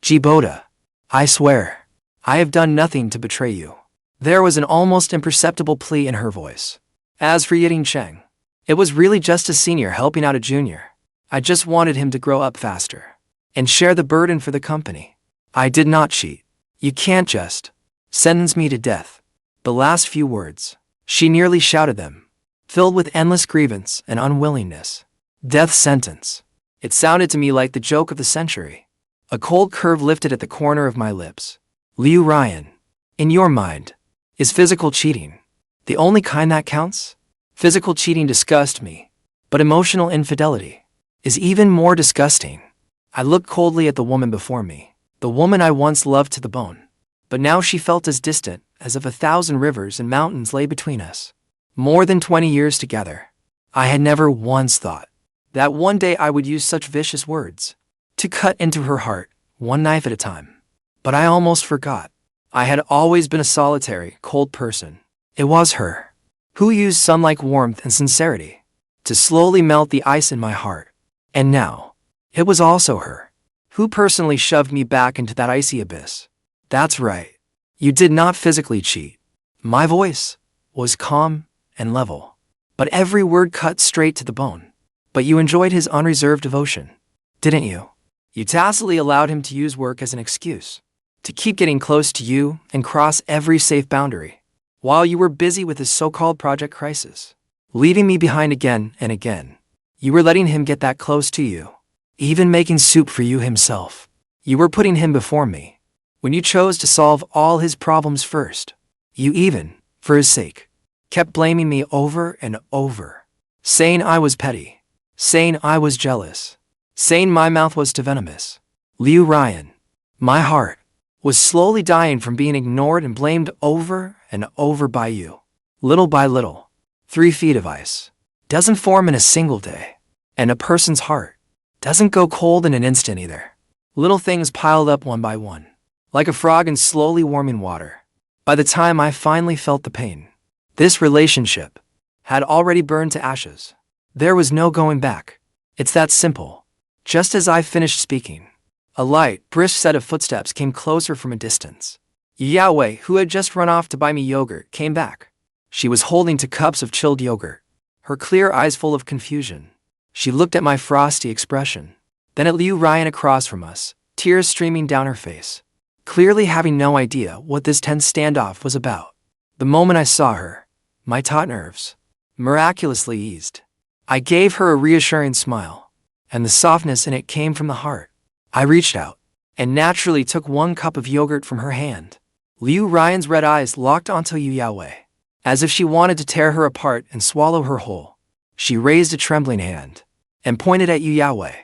Ji Boda, I swear, I have done nothing to betray you. There was an almost imperceptible plea in her voice. As for Yiteng Cheng, it was really just a senior helping out a junior. I just wanted him to grow up faster and share the burden for the company. I did not cheat. You can't just sentence me to death. The last few words, she nearly shouted them, filled with endless grievance and unwillingness. Death sentence. It sounded to me like the joke of the century. A cold curve lifted at the corner of my lips. Liu Ruyan, in your mind, is physical cheating the only kind that counts? Physical cheating disgusts me, but emotional infidelity is even more disgusting. I looked coldly at the woman before me, the woman I once loved to the bone. But now she felt as distant as if 1,000 rivers and mountains lay between us. More than 20 years together. I had never once thought that one day I would use such vicious words to cut into her heart, one knife at a time. But I almost forgot. I had always been a solitary, cold person. It was her who used sun-like warmth and sincerity to slowly melt the ice in my heart. And now, it was also her who personally shoved me back into that icy abyss. That's right. You did not physically cheat. My voice was calm and level, but every word cut straight to the bone. But you enjoyed his unreserved devotion, didn't you? You tacitly allowed him to use work as an excuse to keep getting close to you and cross every safe boundary, while you were busy with his so-called project crisis, leaving me behind again and again. You were letting him get that close to you, even making soup for you himself. You were putting him before me, when you chose to solve all his problems first. You even, for his sake, kept blaming me over and over, saying I was petty, saying I was jealous, saying my mouth was too venomous. Liu Ruyan, my heart was slowly dying from being ignored and blamed over and over by you. Little by little, 3 feet of ice doesn't form in a single day, and a person's heart doesn't go cold in an instant either. Little things piled up one by one, like a frog in slowly warming water. By the time I finally felt the pain, this relationship had already burned to ashes. There was no going back. It's that simple. Just as I finished speaking, a light, brisk set of footsteps came closer from a distance. Yu Youwei, who had just run off to buy me yogurt, came back. She was holding 2 cups of chilled yogurt, her clear eyes full of confusion. She looked at my frosty expression, then at Liu Ruyan across from us, tears streaming down her face, clearly having no idea what this tense standoff was about. The moment I saw her, my taut nerves miraculously eased. I gave her a reassuring smile, and the softness in it came from the heart. I reached out, and naturally took 1 cup of yogurt from her hand. Liu Ruyan's red eyes locked onto Yu Youwei, as if she wanted to tear her apart and swallow her whole. She raised a trembling hand, and pointed at Yu Youwei,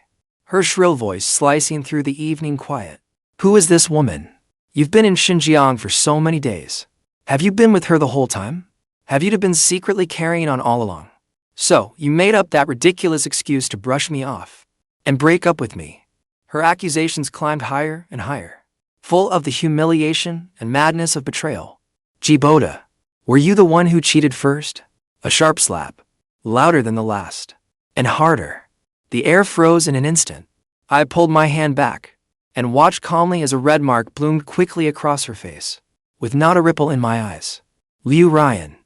her shrill voice slicing through the evening quiet. Who is this woman? You've been in Xinjiang for so many days. Have you been with her the whole time? Have you been secretly carrying on all along? So, you made up that ridiculous excuse to brush me off and break up with me. Her accusations climbed higher and higher, full of the humiliation and madness of betrayal. Ji Boda, were you the one who cheated first? A sharp slap, louder than the last, and harder. The air froze in an instant. I pulled my hand back and watched calmly as a red mark bloomed quickly across her face, with not a ripple in my eyes. Liu Ruyan,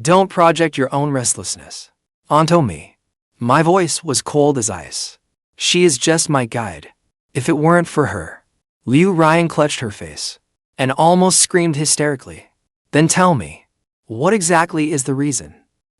don't project your own restlessness onto me. My voice was cold as ice. She is just my guide. If it weren't for her. Liu Ruyan clutched her face and almost screamed hysterically. Then tell me, what exactly is the reason?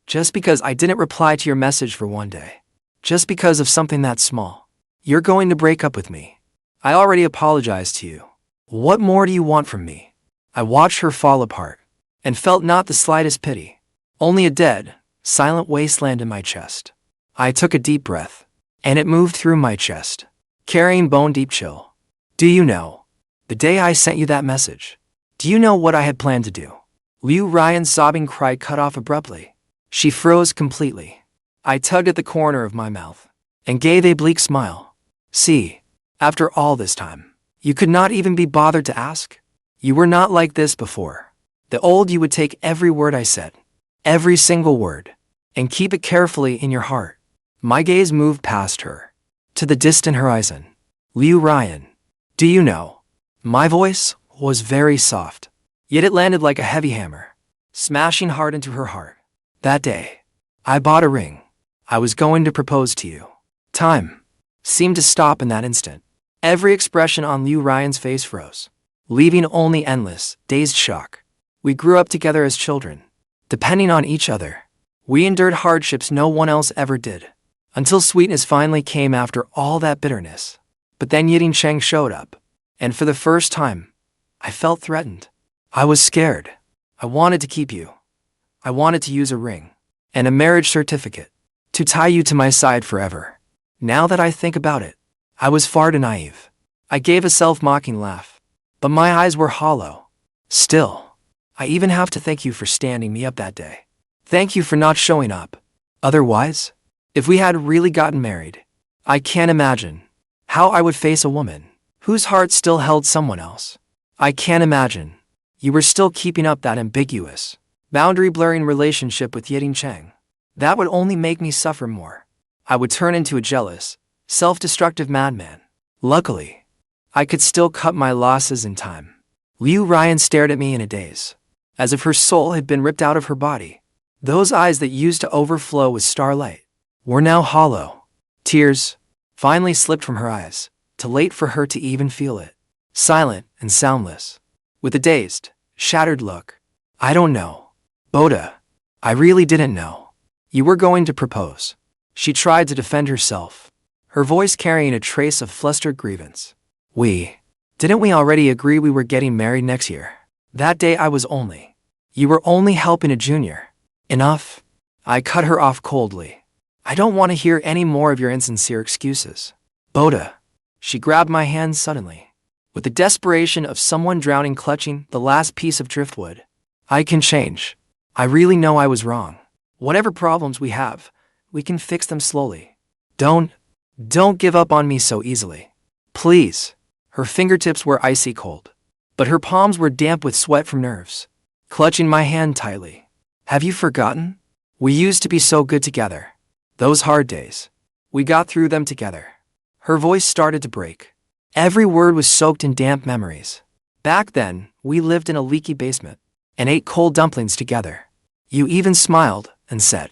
Just because I didn't reply to your message for one day, just because of something that small, you're going to break up with me. I already apologized to you. What more do you want from me? I watched her fall apart and felt not the slightest pity, only a dead, silent wasteland in my chest. I took a deep breath, and it moved through my chest, carrying bone-deep chill. Do you know, the day I sent you that message, do you know what I had planned to do? Liu Ruyan's sobbing cry cut off abruptly. She froze completely. I tugged at the corner of my mouth and gave a bleak smile. See, after all this time, you could not even be bothered to ask? You were not like this before. The old you would take every word I said, every single word, and keep it carefully in your heart. My gaze moved past her, to the distant horizon. Liu Ruyan, do you know? My voice was very soft, yet it landed like a heavy hammer, smashing hard into her heart. That day, I bought a ring. I was going to propose to you. Time seemed to stop in that instant. Every expression on Liu Ruyan's face froze, leaving only endless, dazed shock. We grew up together as children, depending on each other. We endured hardships no one else ever did, until sweetness finally came after all that bitterness. But then Yiteng Cheng showed up, and for the first time, I felt threatened. I was scared. I wanted to keep you. I wanted to use a ring and a marriage certificate to tie you to my side forever. Now that I think about it, I was far too naive. I gave a self-mocking laugh, but my eyes were hollow. Still, I even have to thank you for standing me up that day. Thank you for not showing up. Otherwise, if we had really gotten married, I can't imagine how I would face a woman whose heart still held someone else. I can't imagine you were still keeping up that ambiguous, boundary-blurring relationship with Yiteng Cheng. That would only make me suffer more. I would turn into a jealous, self-destructive madman. Luckily, I could still cut my losses in time. Liu Ruyan stared at me in a daze, as if her soul had been ripped out of her body. Those eyes that used to overflow with starlight were now hollow. Tears finally slipped from her eyes, too late for her to even feel it. Silent and soundless, with a dazed, shattered look. I don't know. Boda, I really didn't know. You were going to propose. She tried to defend herself, her voice carrying a trace of flustered grievance. Didn't we already agree we were getting married next year? That day you were only helping a junior. Enough. I cut her off coldly. I don't want to hear any more of your insincere excuses. Boda. She grabbed my hand suddenly, with the desperation of someone drowning clutching the last piece of driftwood. I can change. I really know I was wrong. Whatever problems we have, we can fix them slowly. Don't give up on me so easily. Please. Her fingertips were icy cold, but her palms were damp with sweat from nerves, clutching my hand tightly. Have you forgotten? We used to be so good together. Those hard days. We got through them together. Her voice started to break. Every word was soaked in damp memories. Back then, we lived in a leaky basement and ate cold dumplings together. You even smiled and said,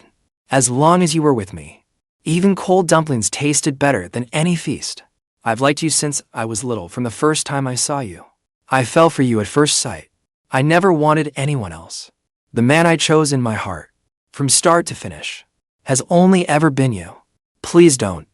as long as you were with me, even cold dumplings tasted better than any feast. I've liked you since I was little, from the first time I saw you. I fell for you at first sight. I never wanted anyone else. The man I chose in my heart, from start to finish, has only ever been you. Please don't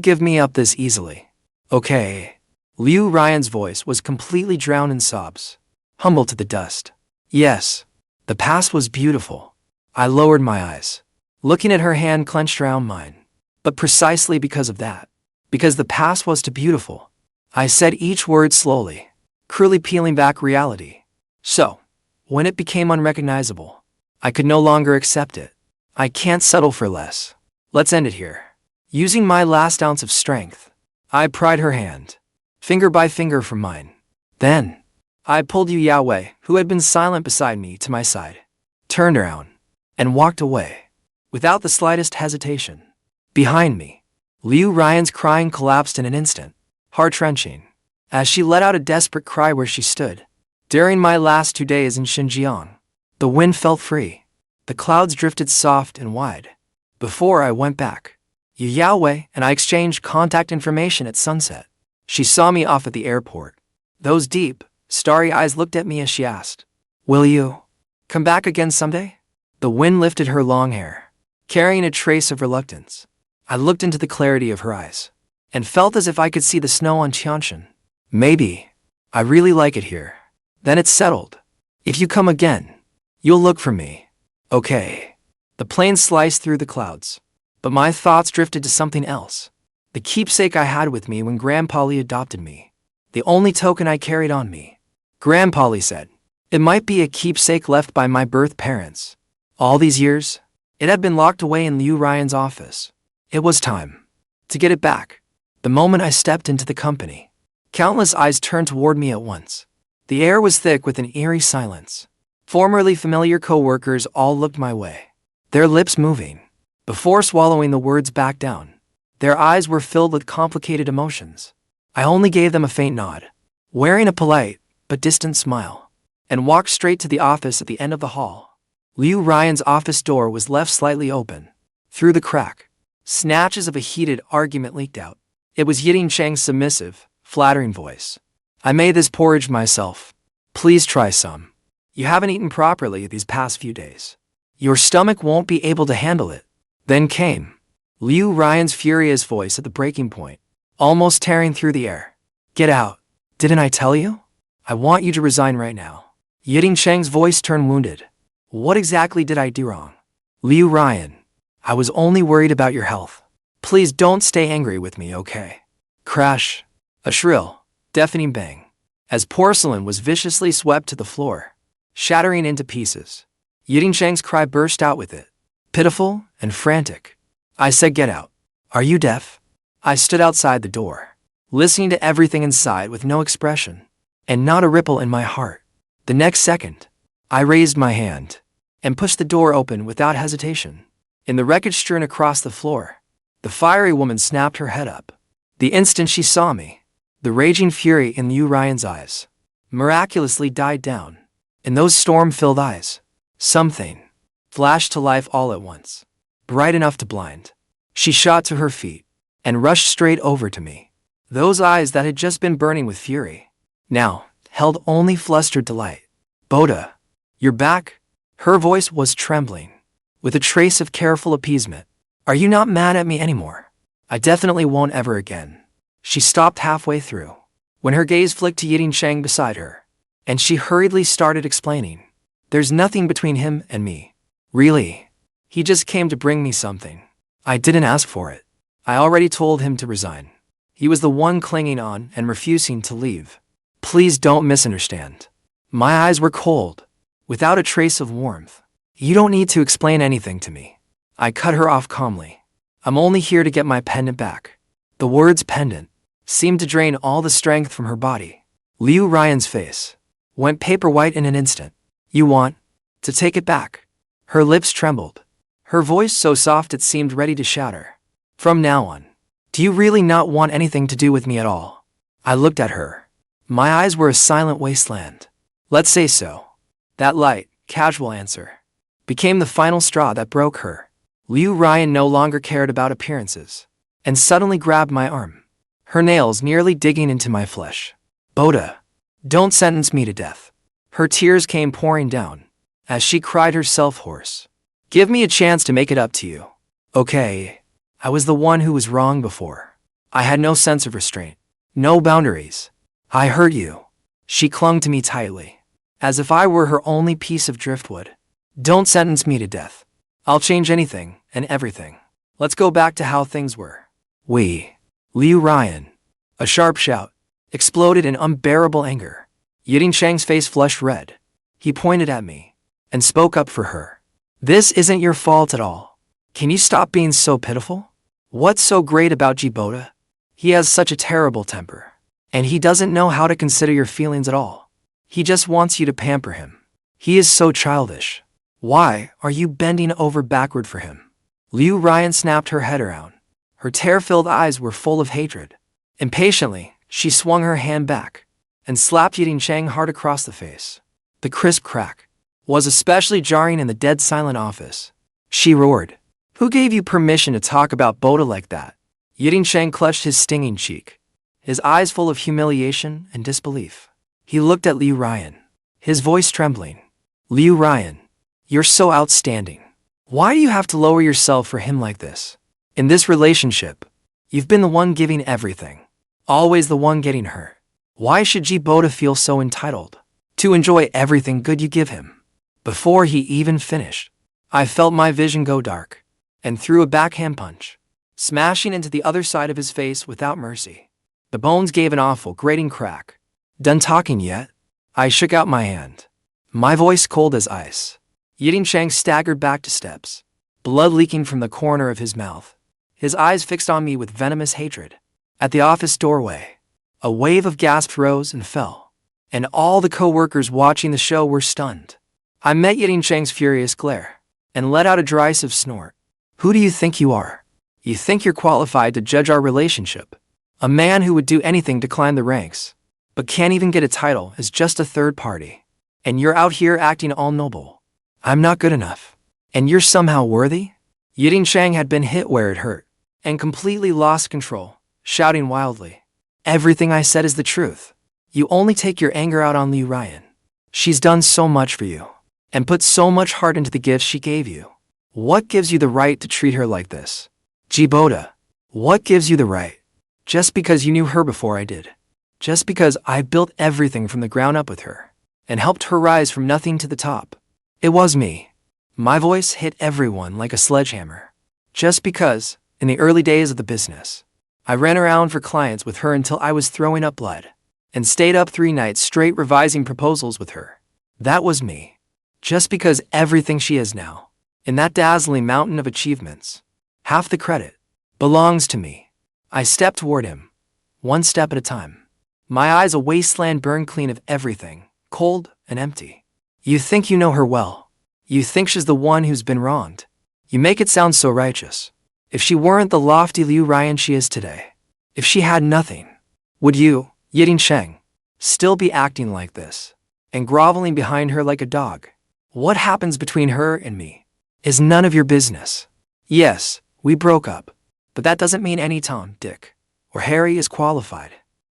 give me up this easily. Okay. Liu Ruyan's voice was completely drowned in sobs, humbled to the dust. Yes, the past was beautiful. I lowered my eyes, looking at her hand clenched around mine. But precisely because of that, because the past was too beautiful, I said each word slowly, cruelly peeling back reality. So, when it became unrecognizable, I could no longer accept it. I can't settle for less. Let's end it here. Using my last ounce of strength, I pried her hand, finger by finger, from mine. Then, I pulled Yu Youwei, who had been silent beside me, to my side, turned around, and walked away, without the slightest hesitation. Behind me, Liu Ruyan's crying collapsed in an instant, heart-wrenching, as she let out a desperate cry where she stood. During my last 2 days in Xinjiang, the wind felt free. The clouds drifted soft and wide. Before I went back, Yu Youwei and I exchanged contact information at sunset. She saw me off at the airport. Those deep, starry eyes looked at me as she asked, "Will you come back again someday?" The wind lifted her long hair, carrying a trace of reluctance. I looked into the clarity of her eyes and felt as if I could see the snow on Tianshan. "Maybe. I really like it here." "Then it's settled. If you come again, you'll look for me." "Okay." The plane sliced through the clouds, but my thoughts drifted to something else. The keepsake I had with me when Grandpa Li adopted me. The only token I carried on me. Grandpa Li said, it might be a keepsake left by my birth parents. All these years, it had been locked away in Liu Ruyan's office. It was time to get it back. The moment I stepped into the company, countless eyes turned toward me at once. The air was thick with an eerie silence. Formerly familiar co-workers all looked my way, their lips moving, before swallowing the words back down. Their eyes were filled with complicated emotions. I only gave them a faint nod, wearing a polite but distant smile, and walked straight to the office at the end of the hall. Liu Ruyan's office door was left slightly open. Through the crack, snatches of a heated argument leaked out. It was Yiteng Cheng's submissive, flattering voice. "I made this porridge myself. Please try some. You haven't eaten properly these past few days. Your stomach won't be able to handle it." Then came Liu Ruyan's furious voice at the breaking point, almost tearing through the air. "Get out. Didn't I tell you? I want you to resign right now." Yiteng Cheng's voice turned wounded. "What exactly did I do wrong?" "Liu Ruyan, I was only worried about your health. Please don't stay angry with me, okay?" Crash. A shrill, deafening bang, as porcelain was viciously swept to the floor, shattering into pieces. Yiteng Cheng's cry burst out with it, pitiful and frantic. I said, "Get out. Are you deaf?" I stood outside the door, listening to everything inside with no expression, and not a ripple in my heart. The next second, I raised my hand and pushed the door open without hesitation. In the wreckage strewn across the floor, the fiery woman snapped her head up. The instant she saw me, the raging fury in Liu Ruyan's eyes miraculously died down. In those storm-filled eyes, something flashed to life all at once, bright enough to blind. She shot to her feet and rushed straight over to me. Those eyes that had just been burning with fury now held only flustered delight. "Boda, you're back?" Her voice was trembling, with a trace of careful appeasement. "Are you not mad at me anymore?" "I definitely won't ever again." She stopped halfway through, when her gaze flicked to Yiteng Cheng beside her, and she hurriedly started explaining. "There's nothing between him and me. Really. He just came to bring me something. I didn't ask for it. I already told him to resign. He was the one clinging on and refusing to leave. Please don't misunderstand." My eyes were cold, without a trace of warmth. "You don't need to explain anything to me." I cut her off calmly. "I'm only here to get my pendant back." The words pendant seemed to drain all the strength from her body. Liu Ruyan's face went paper white in an instant. "You want to take it back?" Her lips trembled, her voice so soft it seemed ready to shatter. "From now on, do you really not want anything to do with me at all?" I looked at her. My eyes were a silent wasteland. "Let's say so." That light, casual answer became the final straw that broke her. Liu Ruyan no longer cared about appearances, and suddenly grabbed my arm, her nails nearly digging into my flesh. "Boda, don't sentence me to death." Her tears came pouring down, as she cried herself hoarse. "Give me a chance to make it up to you. Okay, I was the one who was wrong before. I had no sense of restraint, no boundaries. I hurt you." She clung to me tightly, as if I were her only piece of driftwood. "Don't sentence me to death. I'll change anything and everything. Let's go back to how things were." Liu Ruyan, a sharp shout, exploded in unbearable anger. Yiteng Cheng's face flushed red. He pointed at me and spoke up for her. "This isn't your fault at all. Can you stop being so pitiful? What's so great about Ji Boda? He has such a terrible temper, and he doesn't know how to consider your feelings at all. He just wants you to pamper him. He is so childish. Why are you bending over backward for him?" Liu Ruyan snapped her head around, Her tear-filled eyes were full of hatred. Impatiently, she swung her hand back and slapped Yiteng Cheng hard across the face. The crisp crack was especially jarring in the dead silent office. She roared, "Who gave you permission to talk about Boda like that?" Yiteng Cheng clutched his stinging cheek, his eyes full of humiliation and disbelief. He looked at Liu Ruyan, his voice trembling. "Liu Ruyan, you're so outstanding. Why do you have to lower yourself for him like this? In this relationship, you've been the one giving everything, always the one getting hurt. Why should Ji Boda feel so entitled to enjoy everything good you give him?" Before he even finished, I felt my vision go dark and threw a backhand punch, smashing into the other side of his face without mercy. The bones gave an awful, grating crack. "Done talking yet?" I shook out my hand, my voice cold as ice. Yiteng Cheng staggered back to steps, blood leaking from the corner of his mouth, his eyes fixed on me with venomous hatred. At the office doorway, a wave of gasps rose and fell, and all the co-workers watching the show were stunned. I met Yiteng Cheng's furious glare and let out a derisive snort. "Who do you think you are? You think you're qualified to judge our relationship? A man who would do anything to climb the ranks, but can't even get a title is just a third party. And you're out here acting all noble. I'm not good enough. And you're somehow worthy?" Yiteng Cheng had been hit where it hurt and completely lost control, shouting wildly, "Everything I said is the truth. You only take your anger out on Liu Ruyan. She's done so much for you and put so much heart into the gifts she gave you. What gives you the right to treat her like this? Ji Boda, what gives you the right? Just because you knew her before I did. Just because I built everything from the ground up with her and helped her rise from nothing to the top. It was me." My voice hit everyone like a sledgehammer. "Just because, in the early days of the business, I ran around for clients with her until I was throwing up blood and stayed up 3 nights straight revising proposals with her. That was me. Just because everything she is now, in that dazzling mountain of achievements, half the credit belongs to me." I stepped toward him, one step at a time. My eyes a wasteland burned clean of everything, cold and empty. "You think you know her well. You think she's the one who's been wronged. You make it sound so righteous. If she weren't the lofty Liu Ruyan she is today, if she had nothing, would you, Yiteng Cheng, still be acting like this and groveling behind her like a dog? What happens between her and me is none of your business. Yes, we broke up, but that doesn't mean any Tom, Dick, or Harry is qualified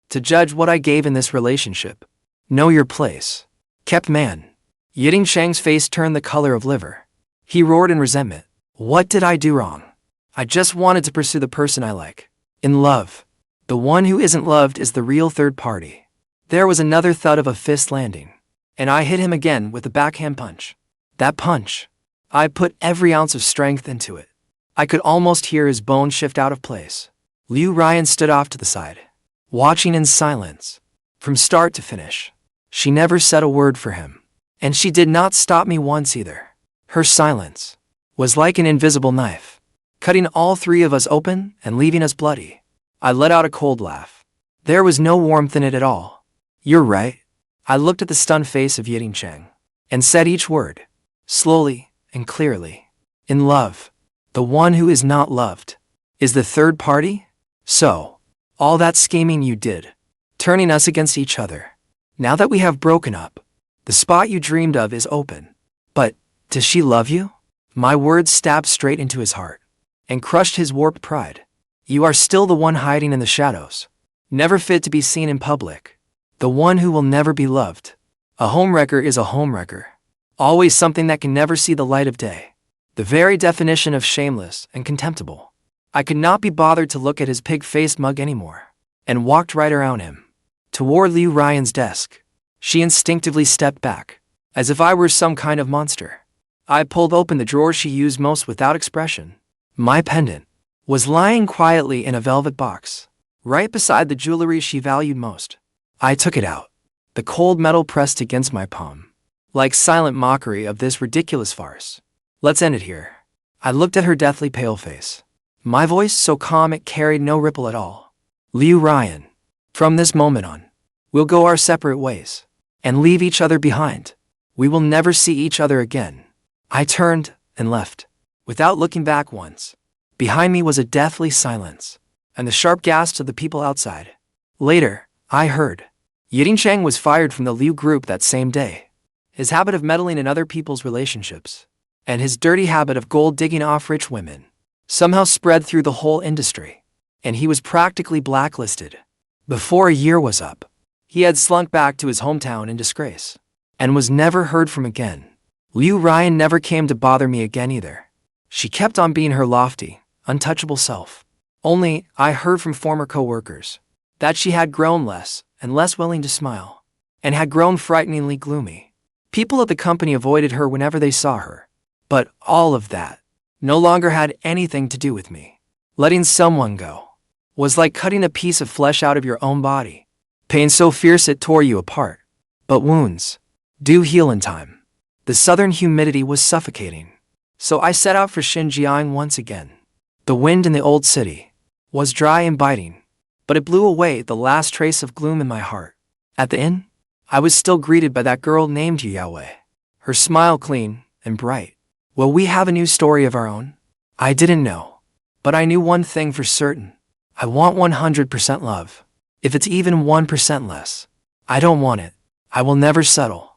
to judge what I gave in this relationship. Know your place. Kept man." Yiteng Cheng's face turned the color of liver. He roared in resentment. "What did I do wrong? I just wanted to pursue the person I like. In love. The one who isn't loved is the real third party." There was another thud of a fist landing, and I hit him again with a backhand punch. That punch, I put every ounce of strength into it. I could almost hear his bones shift out of place. Liu Ruyan stood off to the side, watching in silence. From start to finish, she never said a word for him. And she did not stop me once either. Her silence was like an invisible knife, cutting all 3 of us open and leaving us bloody. I let out a cold laugh. There was no warmth in it at all. "You're right." I looked at the stunned face of Yiteng Cheng and said each word, slowly and clearly. "In love. The one who is not loved is the third party? So, all that scheming you did, turning us against each other, now that we have broken up, the spot you dreamed of is open. But, does she love you?" My words stabbed straight into his heart and crushed his warped pride. "You are still the one hiding in the shadows, never fit to be seen in public, the one who will never be loved. A homewrecker is a homewrecker, always something that can never see the light of day. The very definition of shameless and contemptible." I could not be bothered to look at his pig-faced mug anymore, and walked right around him, toward Liu Ruyan's desk. She instinctively stepped back, as if I were some kind of monster. I pulled open the drawer she used most without expression. My pendant was lying quietly in a velvet box, right beside the jewelry she valued most. I took it out, the cold metal pressed against my palm, like silent mockery of this ridiculous farce. "Let's end it here." I looked at her deathly pale face, my voice so calm it carried no ripple at all. "Liu Ruyan, from this moment on, we'll go our separate ways and leave each other behind. We will never see each other again." I turned and left, without looking back once. Behind me was a deathly silence, and the sharp gasps of the people outside. Later, I heard. Yiteng Cheng was fired from the Liu group that same day. His habit of meddling in other people's relationships, and his dirty habit of gold-digging off rich women, somehow spread through the whole industry, and he was practically blacklisted. Before a year was up, he had slunk back to his hometown in disgrace, and was never heard from again. Liu Ruyan never came to bother me again either. She kept on being her lofty, untouchable self. Only, I heard from former co-workers that she had grown less and less willing to smile, and had grown frighteningly gloomy. People at the company avoided her whenever they saw her. But all of that no longer had anything to do with me. Letting someone go was like cutting a piece of flesh out of your own body. Pain so fierce it tore you apart. But wounds do heal in time. The southern humidity was suffocating. So I set out for Xinjiang once again. The wind in the old city was dry and biting, but it blew away the last trace of gloom in my heart. At the inn, I was still greeted by that girl named Yu Youwei, her smile clean and bright. Will we have a new story of our own? I didn't know, but I knew one thing for certain. I want 100% love. If it's even 1% less, I don't want it. I will never settle.